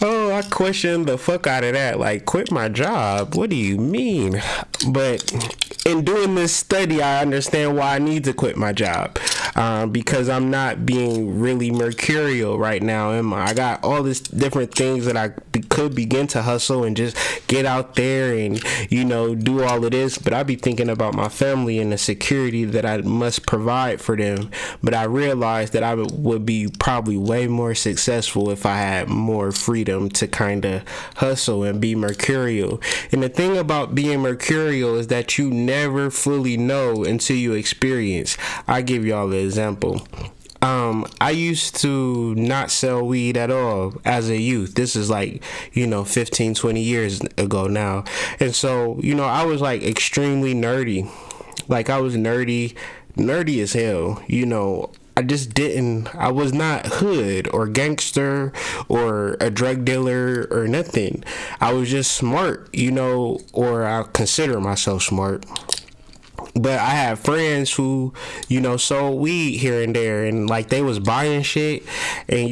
Oh, I question the fuck out of that. Like, quit my job? What do you mean? But in doing this study, I understand why I need to quit my job. Because I'm not being really mercurial right now. I got all this different things that I could begin to hustle and just get out there and, you know, do all of this. But I be thinking about my family and the security that I must provide for them. But I realized that I would be probably way more successful if I had more freedom to kind of hustle and be mercurial. And the thing about being mercurial is that you never fully know until you experience. I give y'all an example. I used to not sell weed at all as a youth. This is like, 15, 20 years ago now. And so, I was like extremely nerdy. Like, I was nerdy nerdy as hell. I was not hood or gangster or a drug dealer or nothing. I was just smart, or I consider myself smart. But I have friends who, sold weed here and there, and like they was buying shit, and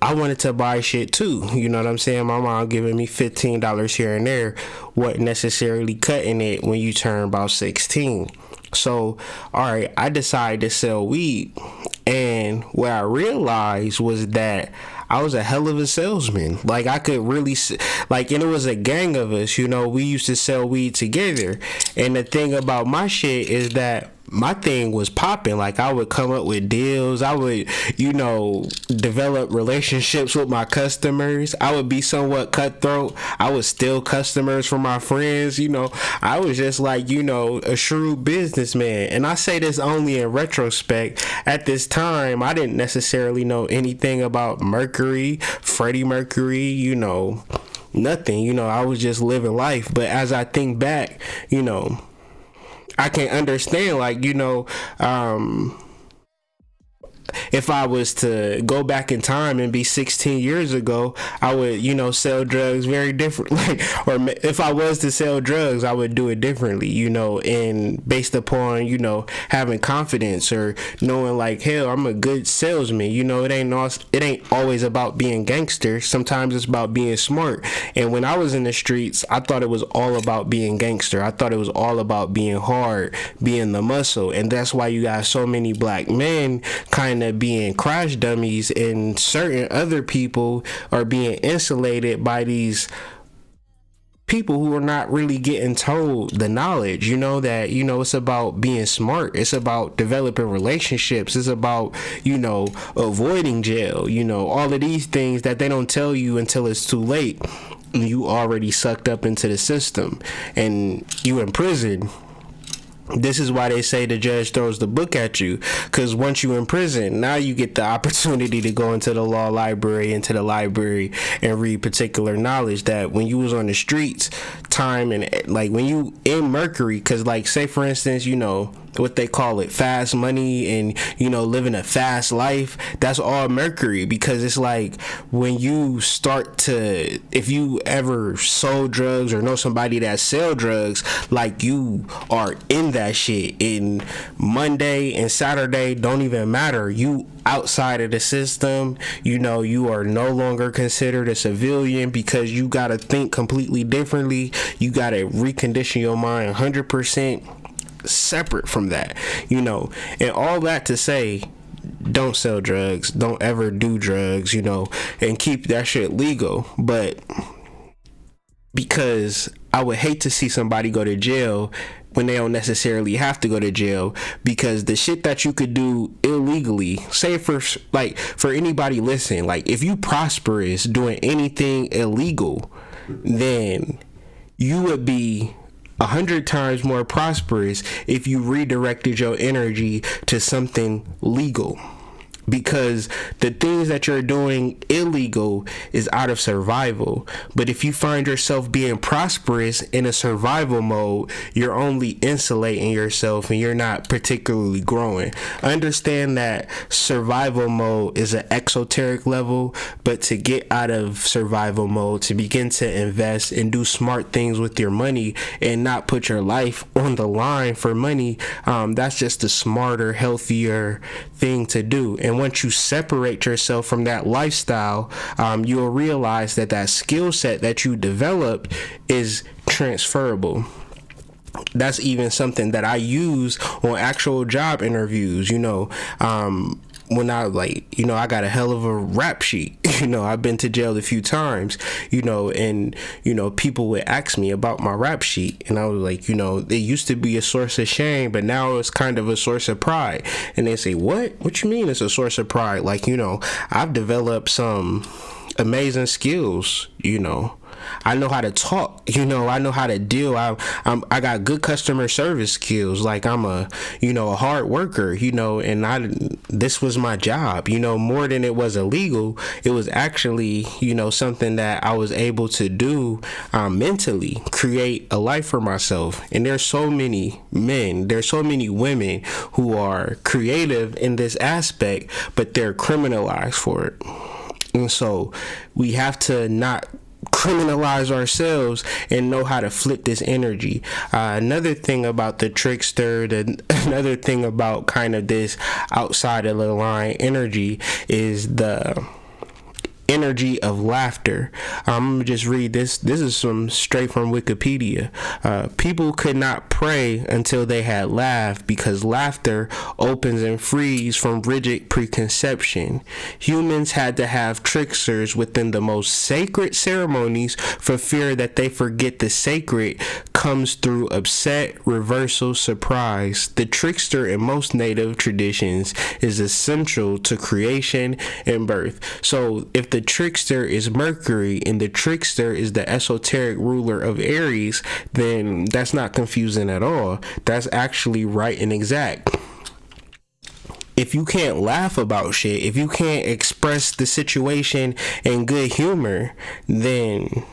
I wanted to buy shit too. You know what I'm saying? My mom giving me $15 here and there, wasn't necessarily cutting it when you turn about 16. So, all right, I decided to sell weed, and what I realized was that I was a hell of a salesman. Like, I could really, and it was a gang of us, we used to sell weed together. And the thing about my shit is that my thing was popping. Like, I would come up with deals. I would, develop relationships with my customers. I would be somewhat cutthroat. I would steal customers from my friends. I was just like, a shrewd businessman. And I say this only in retrospect. At this time, I didn't necessarily know anything about Mercury, Freddie Mercury, nothing. I was just living life. But as I think back, I can understand, if I was to go back in time and be 16 years ago, I would, sell drugs very differently. Or if I was to sell drugs, I would do it differently, and based upon, having confidence or knowing hell, I'm a good salesman. It ain't always about being gangster. Sometimes it's about being smart. And when I was in the streets, I thought it was all about being gangster. I thought it was all about being hard, being the muscle. And that's why you got so many black men kind of being crash dummies, and certain other people are being insulated by these people who are not really getting told the knowledge, that, it's about being smart. It's about developing relationships. It's about, avoiding jail, all of these things that they don't tell you until it's too late. And you already sucked up into the system and you in prison. This is why they say the judge throws the book at you, because once you in prison, now you get the opportunity to go into the law library, into the library, and read particular knowledge that when you was on the streets, time and when you in Mercury, because say for instance, what they call it, fast money, and living a fast life, that's all Mercury. Because it's when you start to, if you ever sold drugs or know somebody that sell drugs, you are in that shit, and Monday and Saturday don't even matter. You outside of the system, you are no longer considered a civilian, because you got to think completely differently. You got to recondition your mind 100% separate from that, and all that to say, don't sell drugs, don't ever do drugs, and keep that shit legal. But because I would hate to see somebody go to jail when they don't necessarily have to go to jail, because the shit that you could do illegally, say for anybody listening, if you prosperous doing anything illegal, then you would be 100 times more prosperous if you redirected your energy to something legal. Because the things that you're doing illegal is out of survival. But if you find yourself being prosperous in a survival mode, you're only insulating yourself and you're not particularly growing. Understand that survival mode is an exoteric level, but to get out of survival mode, to begin to invest and do smart things with your money and not put your life on the line for money, that's just a smarter, healthier thing to do. And once you separate yourself from that lifestyle, you'll realize that skill set that you developed is transferable. That's even something that I use on actual job interviews. When I I got a hell of a rap sheet. I've been to jail a few times, and people would ask me about my rap sheet, and I was like, it used to be a source of shame, but now it's kind of a source of pride. And they say, what you mean it's a source of pride? I've developed some amazing skills, I know how to talk. I know how to deal. I got good customer service skills. Like I'm a hard worker. And this was my job. More than it was illegal, it was actually something that I was able to do mentally, create a life for myself. And there's so many men, there's so many women who are creative in this aspect, but they're criminalized for it. And so we have to not criminalize ourselves and know how to flip this energy. Another thing about the trickster, another thing about kind of this outside of the line energy is the energy of laughter. I'm gonna just read this. This is straight from Wikipedia. People could not pray until they had laughed because laughter opens and frees from rigid preconception. Humans had to have tricksters within the most sacred ceremonies for fear that they forget the sacred comes through upset, reversal, surprise. The trickster in most native traditions is essential to creation and birth. So if the trickster is Mercury and the trickster is the esoteric ruler of Aries, then that's not confusing at all. That's actually right and exact. If you can't laugh about shit, if you can't express the situation in good humor, then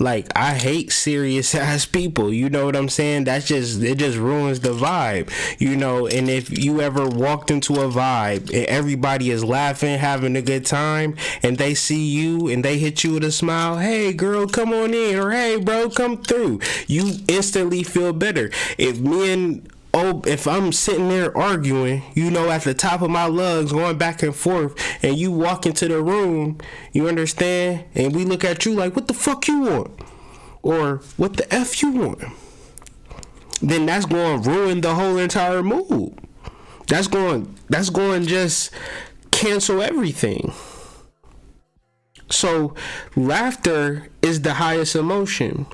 like, I hate serious ass people, you know what I'm saying? It just ruins the vibe, and if you ever walked into a vibe and everybody is laughing, having a good time, and they see you and they hit you with a smile, hey girl, come on in, or hey bro, come through, you instantly feel better. If I'm sitting there arguing, at the top of my lungs, going back and forth, and you walk into the room, you understand? And we look at you like, what the fuck you want? Or what the F you want? Then that's going to ruin the whole entire mood. That's going to just cancel everything. So laughter is the highest emotion.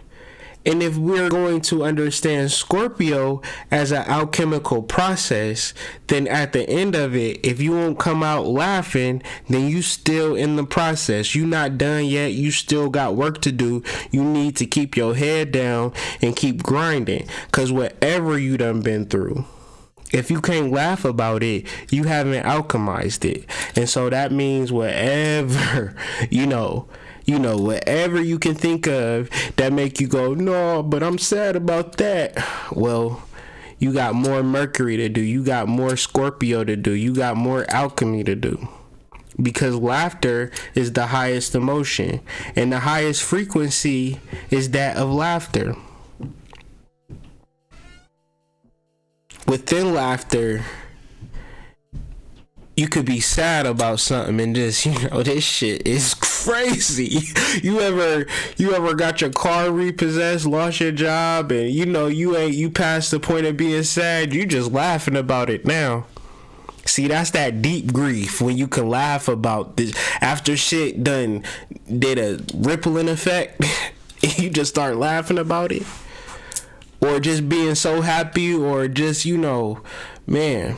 And if we're going to understand Scorpio as an alchemical process, then at the end of it, if you won't come out laughing, then you still in the process. You not done yet. You still got work to do. You need to keep your head down and keep grinding. Because whatever you done been through, if you can't laugh about it, you haven't alchemized it. And so that means whatever, whatever you can think of that make you go, no, but I'm sad about that. Well, you got more Mercury to do. You got more Scorpio to do. You got more alchemy to do. Because laughter is the highest emotion. And the highest frequency is that of laughter. Within laughter, you could be sad about something and just, this shit is crazy. You ever got your car repossessed, lost your job, and you past the point of being sad, you just laughing about it now. See, that's that deep grief when you can laugh about this after shit done did a rippling effect. You just start laughing about it, or just being so happy, or just man.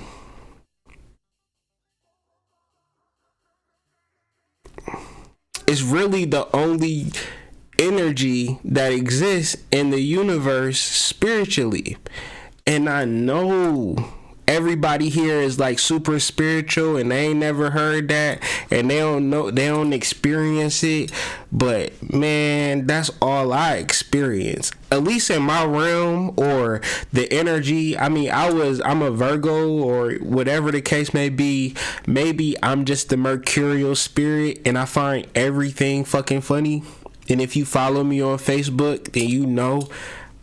It's really the only energy that exists in the universe spiritually. And I know everybody here is like super spiritual and they ain't never heard that and they don't experience it, but man, that's all I experience, at least in my realm, or the energy. I mean, I'm a Virgo, or whatever the case may be. Maybe I'm just the Mercurial spirit and I find everything fucking funny. And if you follow me on Facebook, then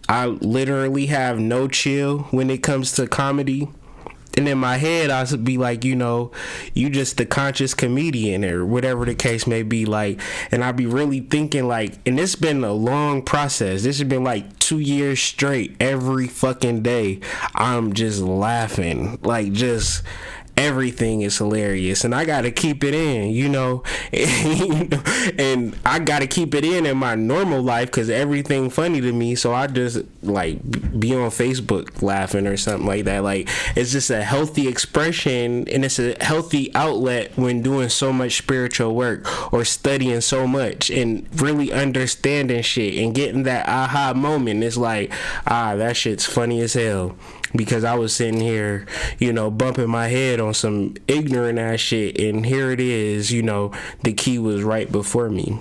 I literally have no chill when it comes to comedy. And in my head, I would be like, you just the conscious comedian, or whatever the case may be. Like, and I'd be really thinking like, and it's been a long process. This has been like 2 years straight. Every fucking day, I'm just laughing. Like, just everything is hilarious, and I gotta keep it in, and I gotta keep it in my normal life because everything funny to me. So I just like be on Facebook laughing or something like that. Like, it's just a healthy expression, and it's a healthy outlet when doing so much spiritual work or studying so much and really understanding shit and getting that aha moment. It's like, that shit's funny as hell. Because I was sitting here, bumping my head on some ignorant ass shit, and here it is, the key was right before me.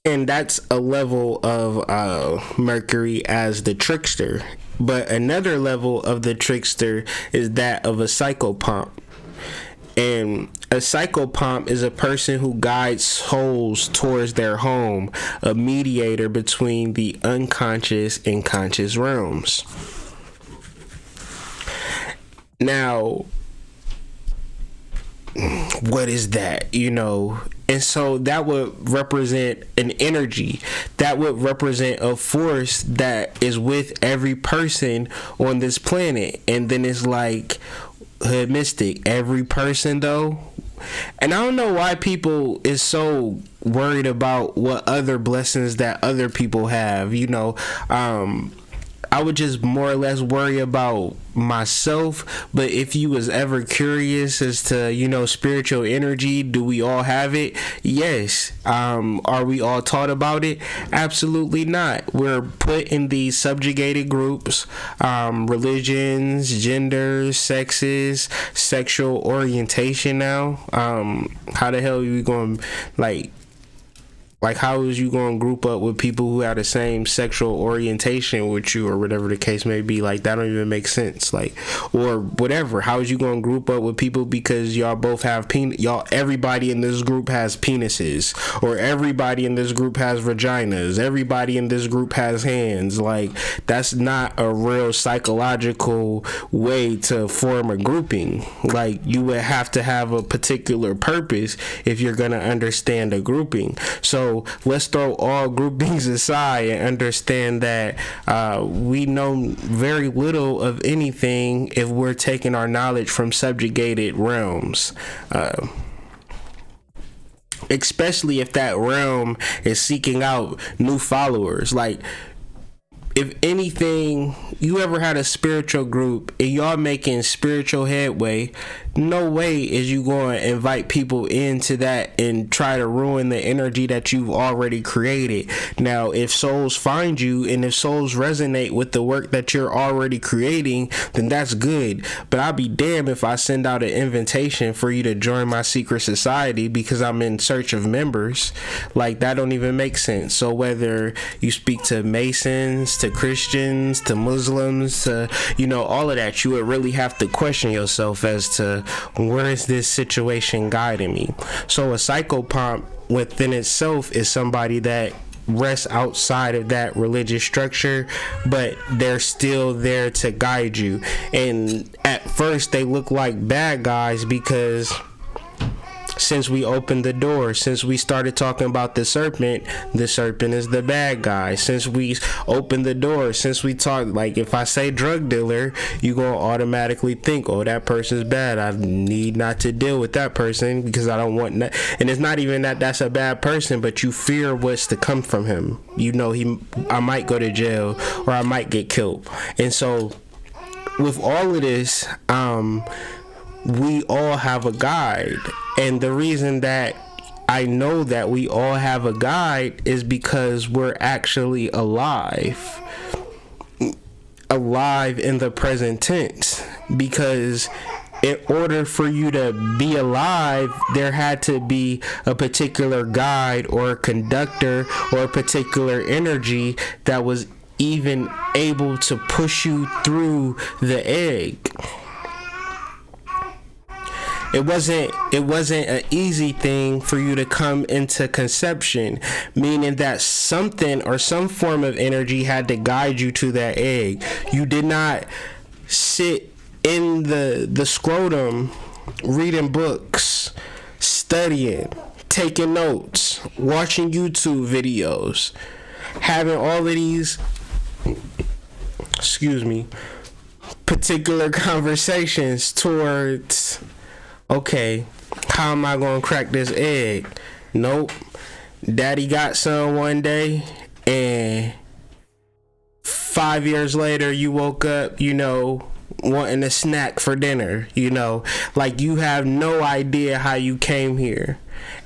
And that's a level of Mercury as the trickster. But another level of the trickster is that of a psychopomp. And a psychopomp is a person who guides souls towards their home, a mediator between the unconscious and conscious realms. Now, what is that, And so that would represent an energy. That would represent a force that is with every person on this planet. And then it's like, hoodmystic, every person though. And I don't know why people is so worried about what other blessings that other people have. I would just more or less worry about myself. But if you was ever curious as to, spiritual energy, do we all have it? Yes. Are we all taught about it? Absolutely not. We're put in these subjugated groups, religions, genders, sexes, sexual orientation now. How the hell are you going to, like, how is you going to group up with people who have the same sexual orientation with you or whatever the case may be? Like, that don't even make sense. Like, or whatever. How is you going to group up with people because y'all both have everybody in this group has penises, or everybody in this group has vaginas, everybody in this group has hands? Like, that's not a real psychological way to form a grouping. Like, you would have to have a particular purpose if you're going to understand a grouping. So let's throw all groupings aside and understand that we know very little of anything if we're taking our knowledge from subjugated realms. Especially if that realm is seeking out new followers. Like, if anything, you ever had a spiritual group and y'all making spiritual headway, no way is you going to invite people into that and try to ruin the energy that you've already created. Now, if souls find you and if souls resonate with the work that you're already creating, then that's good. But I'll be damned if I send out an invitation for you to join my secret society because I'm in search of members. Like, that don't even make sense. So whether you speak to Masons, to Christians, to Muslims, to, all of that, you would really have to question yourself as to where is this situation guiding me. So a psychopomp within itself is somebody that rests outside of that religious structure, but they're still there to guide you. And at first they look like bad guys because since we opened the door, since we started talking about the serpent is the bad guy. Since we opened the door, since we talked, like, if I say drug dealer, you gonna automatically think, oh, that person's bad, I need not to deal with that person because I don't want that. And it's not even that that's a bad person, but you fear what's to come from him. I might go to jail or I might get killed. And so with all of this, we all have a guide. And the reason that I know that we all have a guide is because we're actually alive in the present tense. Because in order for you to be alive, there had to be a particular guide or a conductor or a particular energy that was even able to push you through the egg. It wasn't an easy thing for you to come into conception, meaning that something or some form of energy had to guide you to that egg. You did not sit in the scrotum reading books, studying, taking notes, watching YouTube videos, having all of these particular conversations towards, okay, how am I gonna crack this egg? Nope. Daddy got some one day, and 5 years later you woke up, wanting a snack for dinner, like you have no idea how you came here.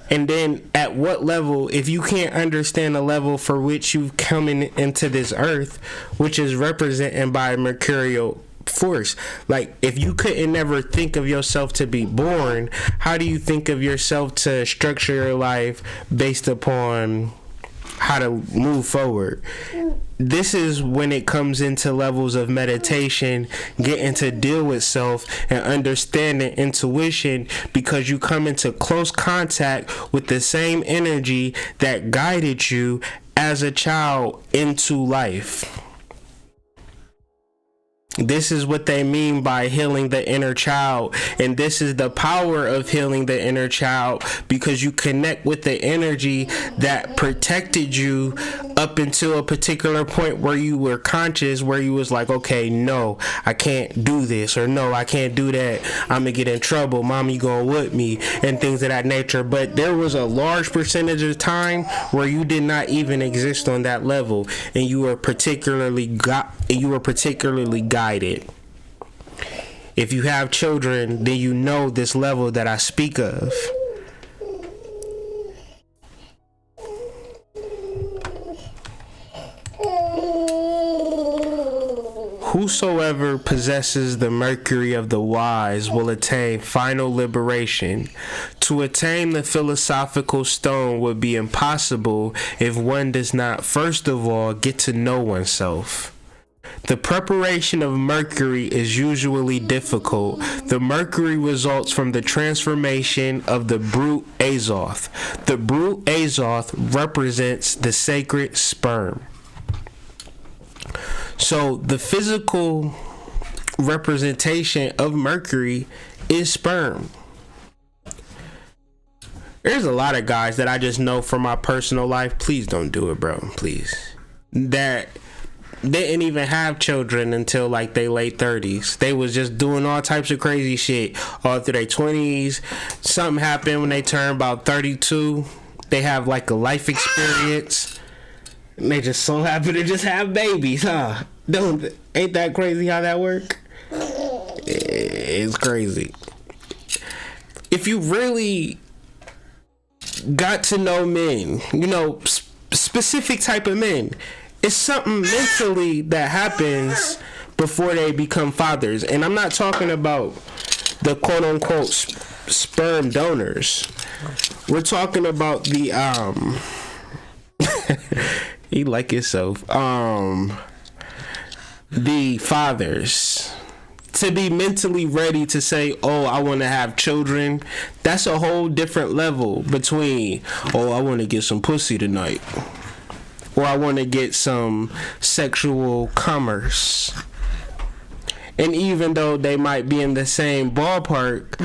And then at what level, if you can't understand the level for which you've come into this earth, which is represented by a Mercurial force, like if you couldn't never think of yourself to be born, how do you think of yourself to structure your life based upon how to move forward? This is when it comes into levels of meditation, getting to deal with self and understanding intuition, because you come into close contact with the same energy that guided you as a child into life. This is what they mean by healing the inner child. And this is the power of healing the inner child, because you connect with the energy that protected you up until a particular point where you were conscious, where you was like, okay, no, I can't do this, or no, I can't do that. I'm gonna get in trouble. Mommy gonna whip me, and things of that nature. But there was a large percentage of time where you did not even exist on that level, and you were particularly guided. If you have children, then you know this level that I speak of. Whosoever possesses the Mercury of the wise will attain final liberation. To attain the philosophical stone would be impossible if one does not first of all get to know oneself. The preparation of Mercury is usually difficult. The Mercury results from the transformation of the brute Azoth. The brute Azoth represents the sacred sperm. So the physical representation of Mercury is sperm. There's a lot of guys that I just know from my personal life. Please don't do it, bro. Please. That didn't even have children until like they late 30s. They was just doing all types of crazy shit all through their 20s. Something happened when they turned about 32. They have like a life experience, and they just so happen to just have babies, huh? Ain't that crazy how that work? It's crazy. If you really got to know men, specific type of men, it's something mentally that happens before they become fathers. And I'm not talking about the quote unquote sperm donors. We're talking about the he like himself. The fathers. To be mentally ready to say, oh, I want to have children, that's a whole different level between, oh, I want to get some pussy tonight, or I want to get some sexual commerce. And even though they might be in the same ballpark,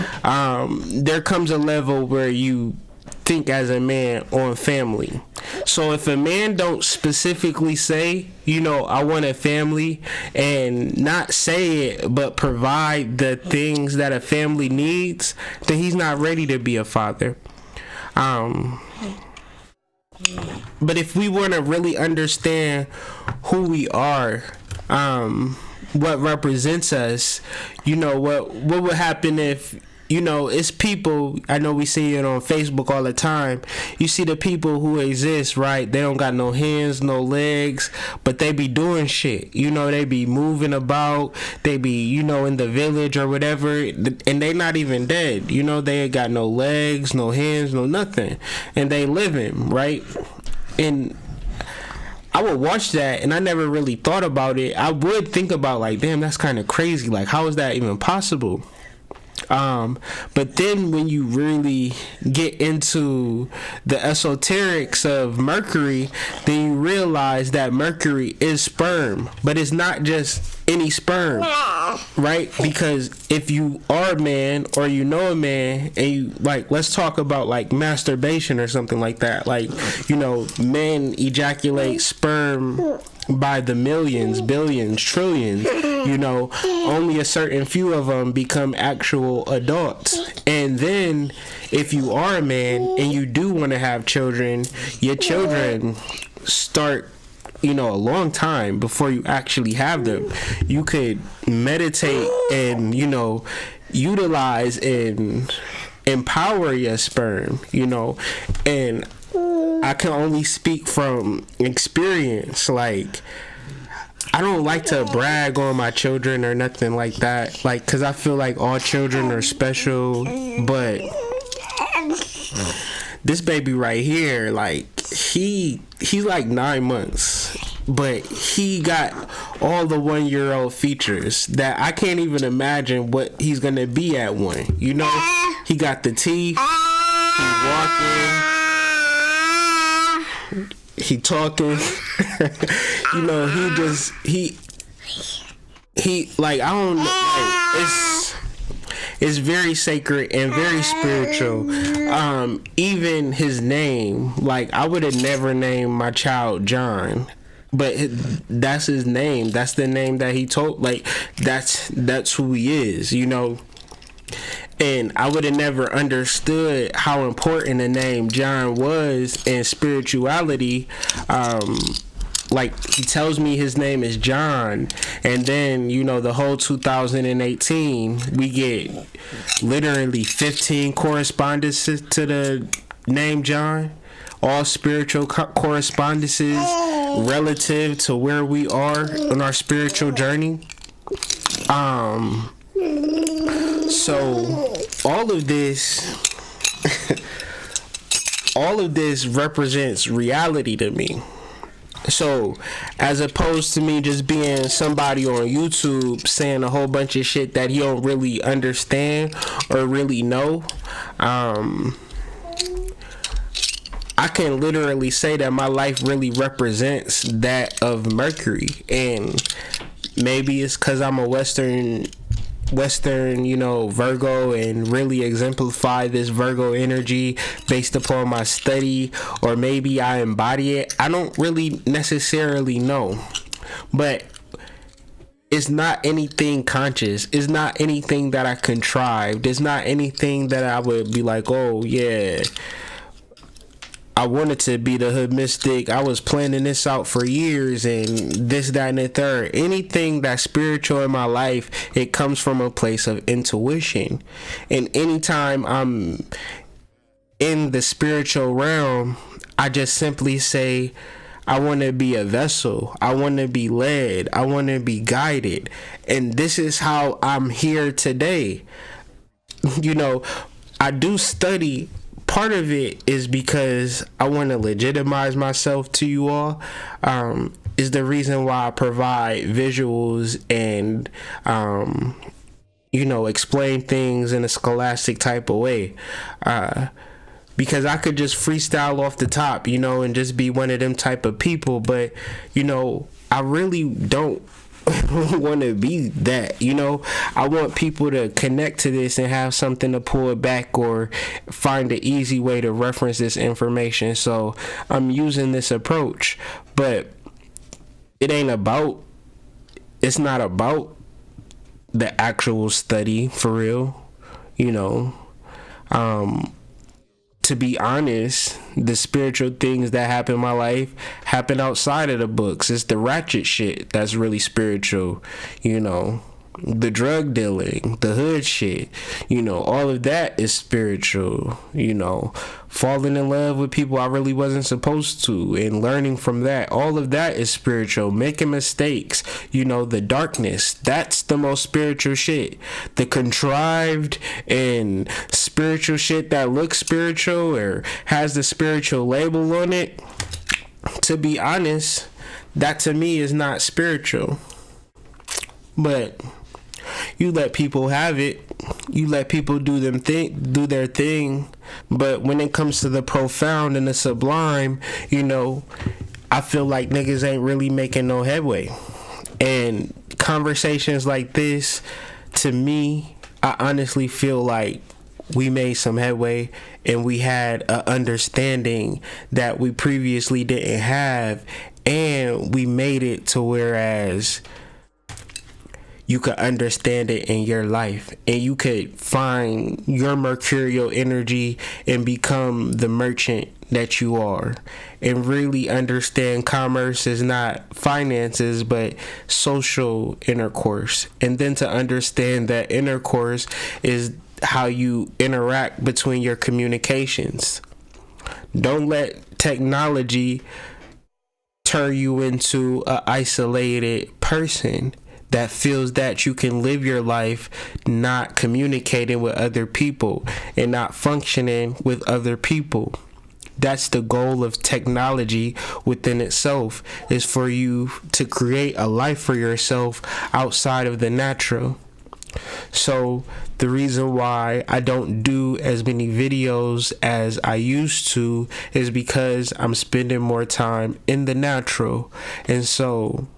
there comes a level where you think as a man on family. So if a man don't specifically say, I want a family, and not say it but provide the things that a family needs, then he's not ready to be a father. But if we want to really understand who we are, what represents us, what would happen if, it's people, I know we see it on Facebook all the time. You see the people who exist, right? They don't got no hands, no legs, but they be doing shit. They be moving about. They be, in the village or whatever, and they not even dead. They ain't got no legs, no hands, no nothing. And they living, right? And I would watch that, and I never really thought about it. I would think about, like, damn, that's kind of crazy. Like, how is that even possible? But then when you really get into the esoterics of Mercury, then you realize that Mercury is sperm, but it's not just any sperm, right? Because if you are a man, or a man, and you, like, let's talk about like masturbation or something like that, like, men ejaculate sperm by the millions, billions, trillions. You know, only a certain few of them become actual adults. And then if you are a man and you do want to have children, your children start, you know, a long time before you actually have them. You could meditate and, you know, utilize and empower your sperm, you know. And I can only speak from experience. Like, I don't like to brag on my children or nothing like that, like, because I feel like all children are special. But this baby right here, like, he's like 9 months, but he got all the 1-year-old features that I can't even imagine what he's gonna be at 1. You know, he got the teeth, he walking, he talking. You know, he like, I don't know, like, it's very sacred and very spiritual. Even his name, like, I would have never named my child John, but that's his name. That's the name that he told. Like, that's who he is, you know. And I would have never understood how important the name John was in spirituality. Like, he tells me his name is John, and then, you know, the whole 2018, we get literally 15 correspondences to the name John, all spiritual correspondences relative to where we are on our spiritual journey. So all of this represents reality to me. So, as opposed to me just being somebody on YouTube saying a whole bunch of shit that he don't really understand or really know, I can literally say that my life really represents that of Mercury. And maybe it's because I'm a Western, you know, Virgo, and really exemplify this Virgo energy based upon my study, or maybe I embody it. I don't really necessarily know, but it's not anything conscious. It's not anything that I contrived. It's not anything that I would be like, oh yeah, I wanted to be the hood mystic. I was planning this out for years and this, that, and the third. Anything that's spiritual in my life, it comes from a place of intuition. And anytime I'm in the spiritual realm, I just simply say, I want to be a vessel. I want to be led. I want to be guided. And this is how I'm here today. You know, I do study. Part of it is because I want to legitimize myself to you all. Is the reason why I provide visuals and, you know, explain things in a scholastic type of way. Because I could just freestyle off the top, you know, and just be one of them type of people. But, you know, I really don't want to be that, you know. I want people to connect to this and have something to pull it back or find an easy way to reference this information. So I'm using this approach, but it's not about the actual study for real, you know. To be honest, the spiritual things that happen in my life happen outside of the books. It's the ratchet shit that's really spiritual, you know. The drug dealing, the hood shit, you know, all of that is spiritual, you know. Falling in love with people I really wasn't supposed to and learning from that, all of that is spiritual. Making mistakes, you know, the darkness, that's the most spiritual shit. The contrived and spiritual shit that looks spiritual or has the spiritual label on it, to be honest, that to me is not spiritual. But you let people have it. You let people do their thing. But when it comes to the profound and the sublime, you know, I feel like niggas ain't really making no headway. And conversations like this, to me, I honestly feel like we made some headway and we had an understanding that we previously didn't have. And we made it to whereas you could understand it in your life, and you could find your mercurial energy and become the merchant that you are, and really understand commerce is not finances but social intercourse. And then to understand that intercourse is how you interact between your communications. Don't let technology turn you into an isolated person that feels that you can live your life not communicating with other people and not functioning with other people. That's the goal of technology within itself, is for you to create a life for yourself outside of the natural. So the reason why I don't do as many videos as I used to is because I'm spending more time in the natural. And so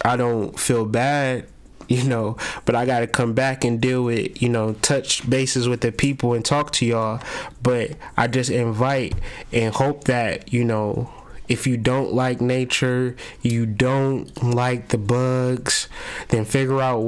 I don't feel bad, but I got to come back and deal with, touch bases with the people and talk to y'all. But I just invite and hope that, if you don't like nature, you don't like the bugs, then figure out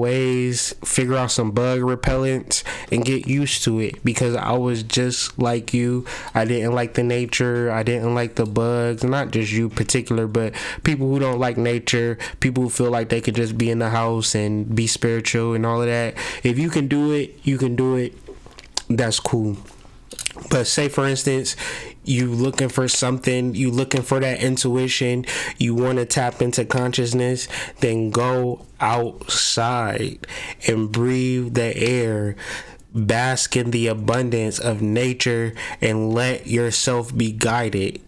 some bug repellents and get used to it. Because I was just like you. I didn't like the nature. I didn't like the bugs. Not just you particular, but people who don't like nature, people who feel like they could just be in the house and be spiritual and all of that. If you can do it, you can do it. That's cool. But say, for instance, you looking for something, you looking for that intuition, you want to tap into consciousness, then go outside and breathe the air, bask in the abundance of nature, and let yourself be guided.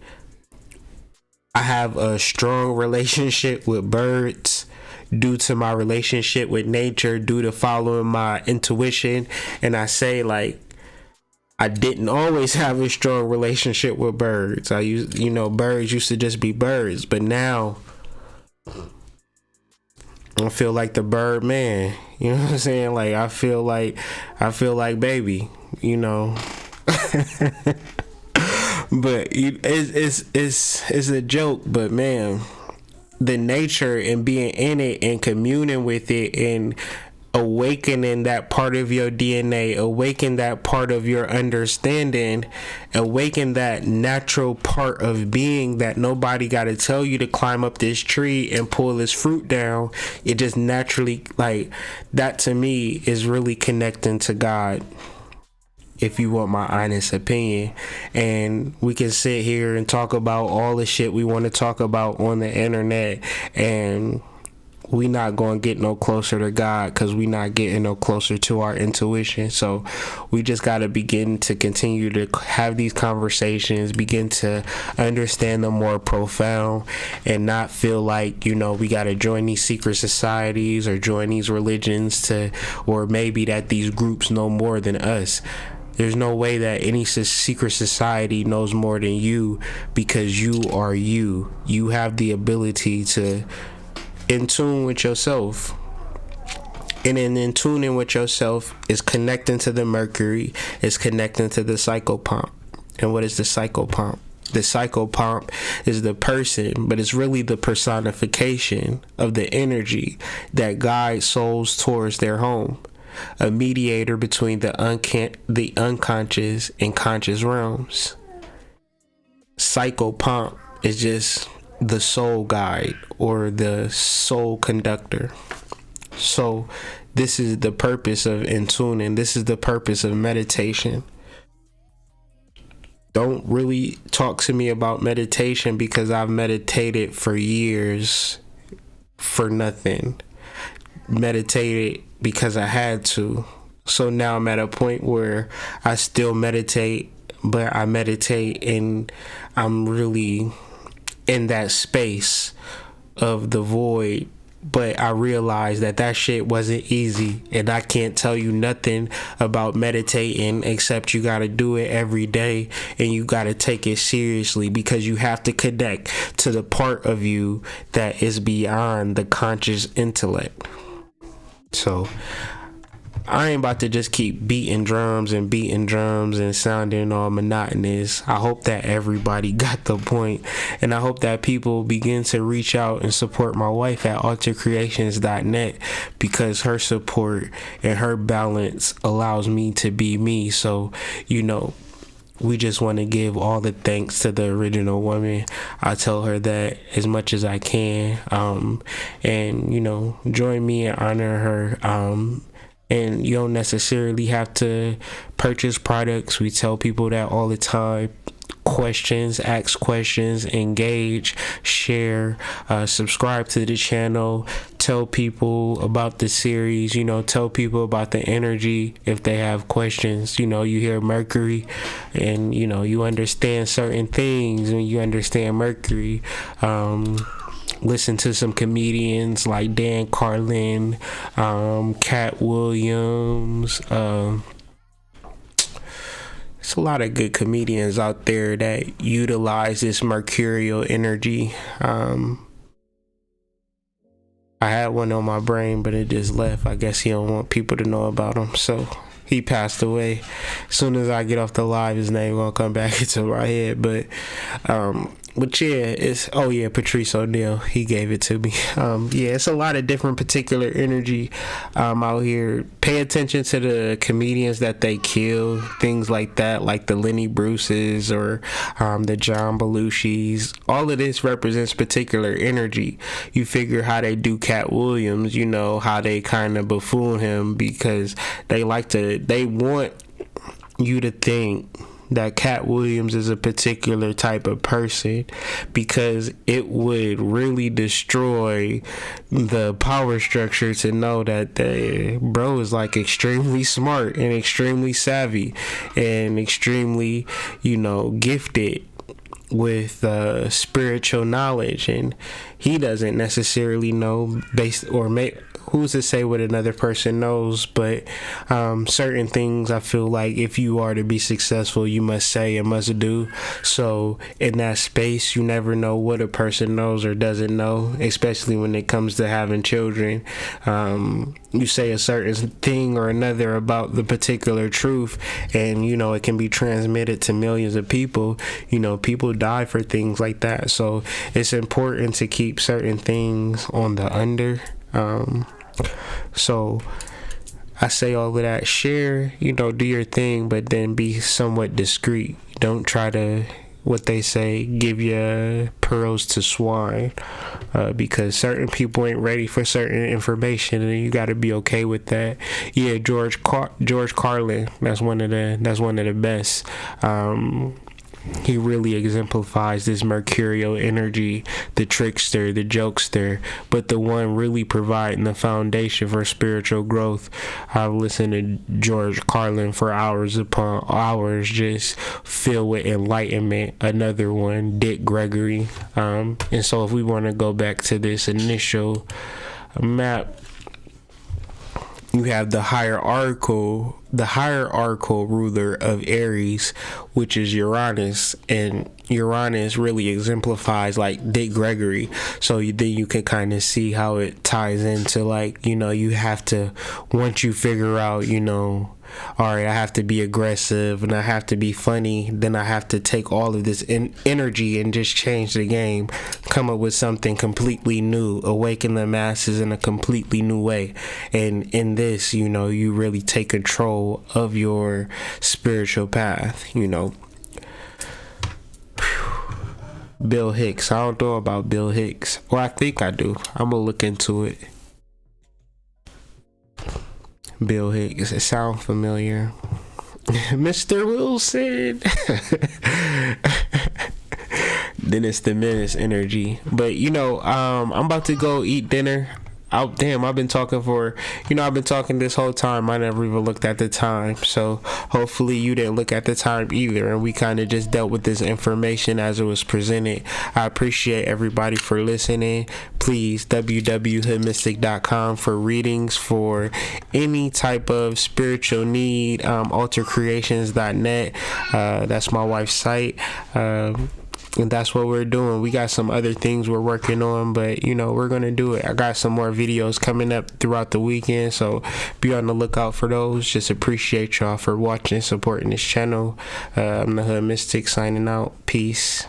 I have a strong relationship with birds due to my relationship with nature, due to following my intuition. And I say, I didn't always have a strong relationship with birds. Birds used to just be birds, but now I feel like the bird man. You know what I'm saying? I feel like baby. But it's a joke. But man, the nature and being in it and communing with it and awakening that part of your DNA, awaken that part of your understanding, awaken that natural part of being that nobody got to tell you to climb up this tree and pull this fruit down. It just naturally, that to me is really connecting to God, if you want my honest opinion. And we can sit here and talk about all the shit we want to talk about on the internet, and we not going to get no closer to God, because we not getting no closer to our intuition. So we just got to begin to continue to have these conversations, begin to understand them more profound, and not feel like, we got to join these secret societies or join these religions or maybe that these groups know more than us. There's no way that any secret society knows more than you, because you are you. You have the ability to in tune with yourself. And in tuning with yourself is connecting to the Mercury, is connecting to the psychopomp. And what is the psychopomp? The psychopomp is the person, but it's really the personification of the energy that guides souls towards their home. A mediator between the unconscious and conscious realms. Psychopomp is just the soul guide or the soul conductor. So this is the purpose of in-tuning. This is the purpose of meditation. Don't really talk to me about meditation, because I've meditated for years for nothing. Meditated because I had to. So now I'm at a point where I still meditate, but I meditate and I'm really in that space of the void. But I realized that shit wasn't easy, and I can't tell you nothing about meditating except you gotta do it every day, and you gotta take it seriously, because you have to connect to the part of you that is beyond the conscious intellect. So I ain't about to just keep beating drums and sounding all monotonous. I hope that everybody got the point, and I hope that people begin to reach out and support my wife at altercreations.net, because her support and her balance allows me to be me. So, we just want to give all the thanks to the original woman. I tell her that as much as I can, and join me and honor her. And you don't necessarily have to purchase products. We tell people that all the time. Ask questions, engage, share, subscribe to the channel, tell people about the series, tell people about the energy if they have questions. You hear Mercury and you understand certain things when you understand Mercury. Listen to some comedians like Dan Carlin, Cat Williams. There's a lot of good comedians out there that utilize this Mercurial energy. I had one on my brain, but it just left. I guess he don't want people to know about him, so he passed away. As soon as I get off the live, his name gonna come back into my head. But yeah, Patrice O'Neal, he gave it to me. It's a lot of different particular energy out here. Pay attention to the comedians that they kill, things like that, like the Lenny Bruces or the John Belushis. All of this represents particular energy. You figure how they do Cat Williams, how they kind of buffoon him, because they want you to think that Cat Williams is a particular type of person, because it would really destroy the power structure to know that the bro is like extremely smart and extremely savvy and extremely, gifted with spiritual knowledge, and he doesn't necessarily know who's to say what another person knows, but certain things I feel like if you are to be successful, you must say and must do. So in that space, you never know what a person knows or doesn't know, especially when it comes to having children. You say a certain thing or another about the particular truth, and it can be transmitted to millions of people. People die for things like that, so it's important to keep certain things on the under. So I say all of that. Share, do your thing, but then be somewhat discreet. Don't try to, what they say, give your pearls to swine, because certain people ain't ready for certain information, and you got to be okay with that. Yeah, George Carlin, that's one of the best. He really exemplifies this Mercurial energy, the trickster, the jokester, but the one really providing the foundation for spiritual growth. I've listened to George Carlin for hours upon hours, just filled with enlightenment. Another one, Dick Gregory. And so if we want to go back to this initial map, you have the hierarchical ruler of Aries, which is Uranus, and Uranus really exemplifies like Dick Gregory. So then you can kind of see how it ties into, like, you have to, once you figure out, all right, I have to be aggressive and I have to be funny, then I have to take all of this energy and just change the game, come up with something completely new, awaken the masses in a completely new way. And in this, you really take control of your spiritual path. Bill Hicks. I don't know about Bill Hicks. Or I think I do. I'm gonna look into it. Bill Hicks. It sounds familiar. Mr. Wilson. Then it's the menace energy. But I'm about to go eat dinner. I've been talking this whole time. I never even looked at the time. So hopefully you didn't look at the time either, and we kind of just dealt with this information as it was presented. I appreciate everybody for listening. Please, www.hoodmystic.com for readings for any type of spiritual need. Altercreations.net. That's my wife's site. And that's what we're doing. We got some other things we're working on, but you know, we're gonna do it. I got some more videos coming up throughout the weekend, so be on the lookout for those. Just appreciate y'all for watching and supporting this channel. I'm the Hood Mystic signing out. Peace.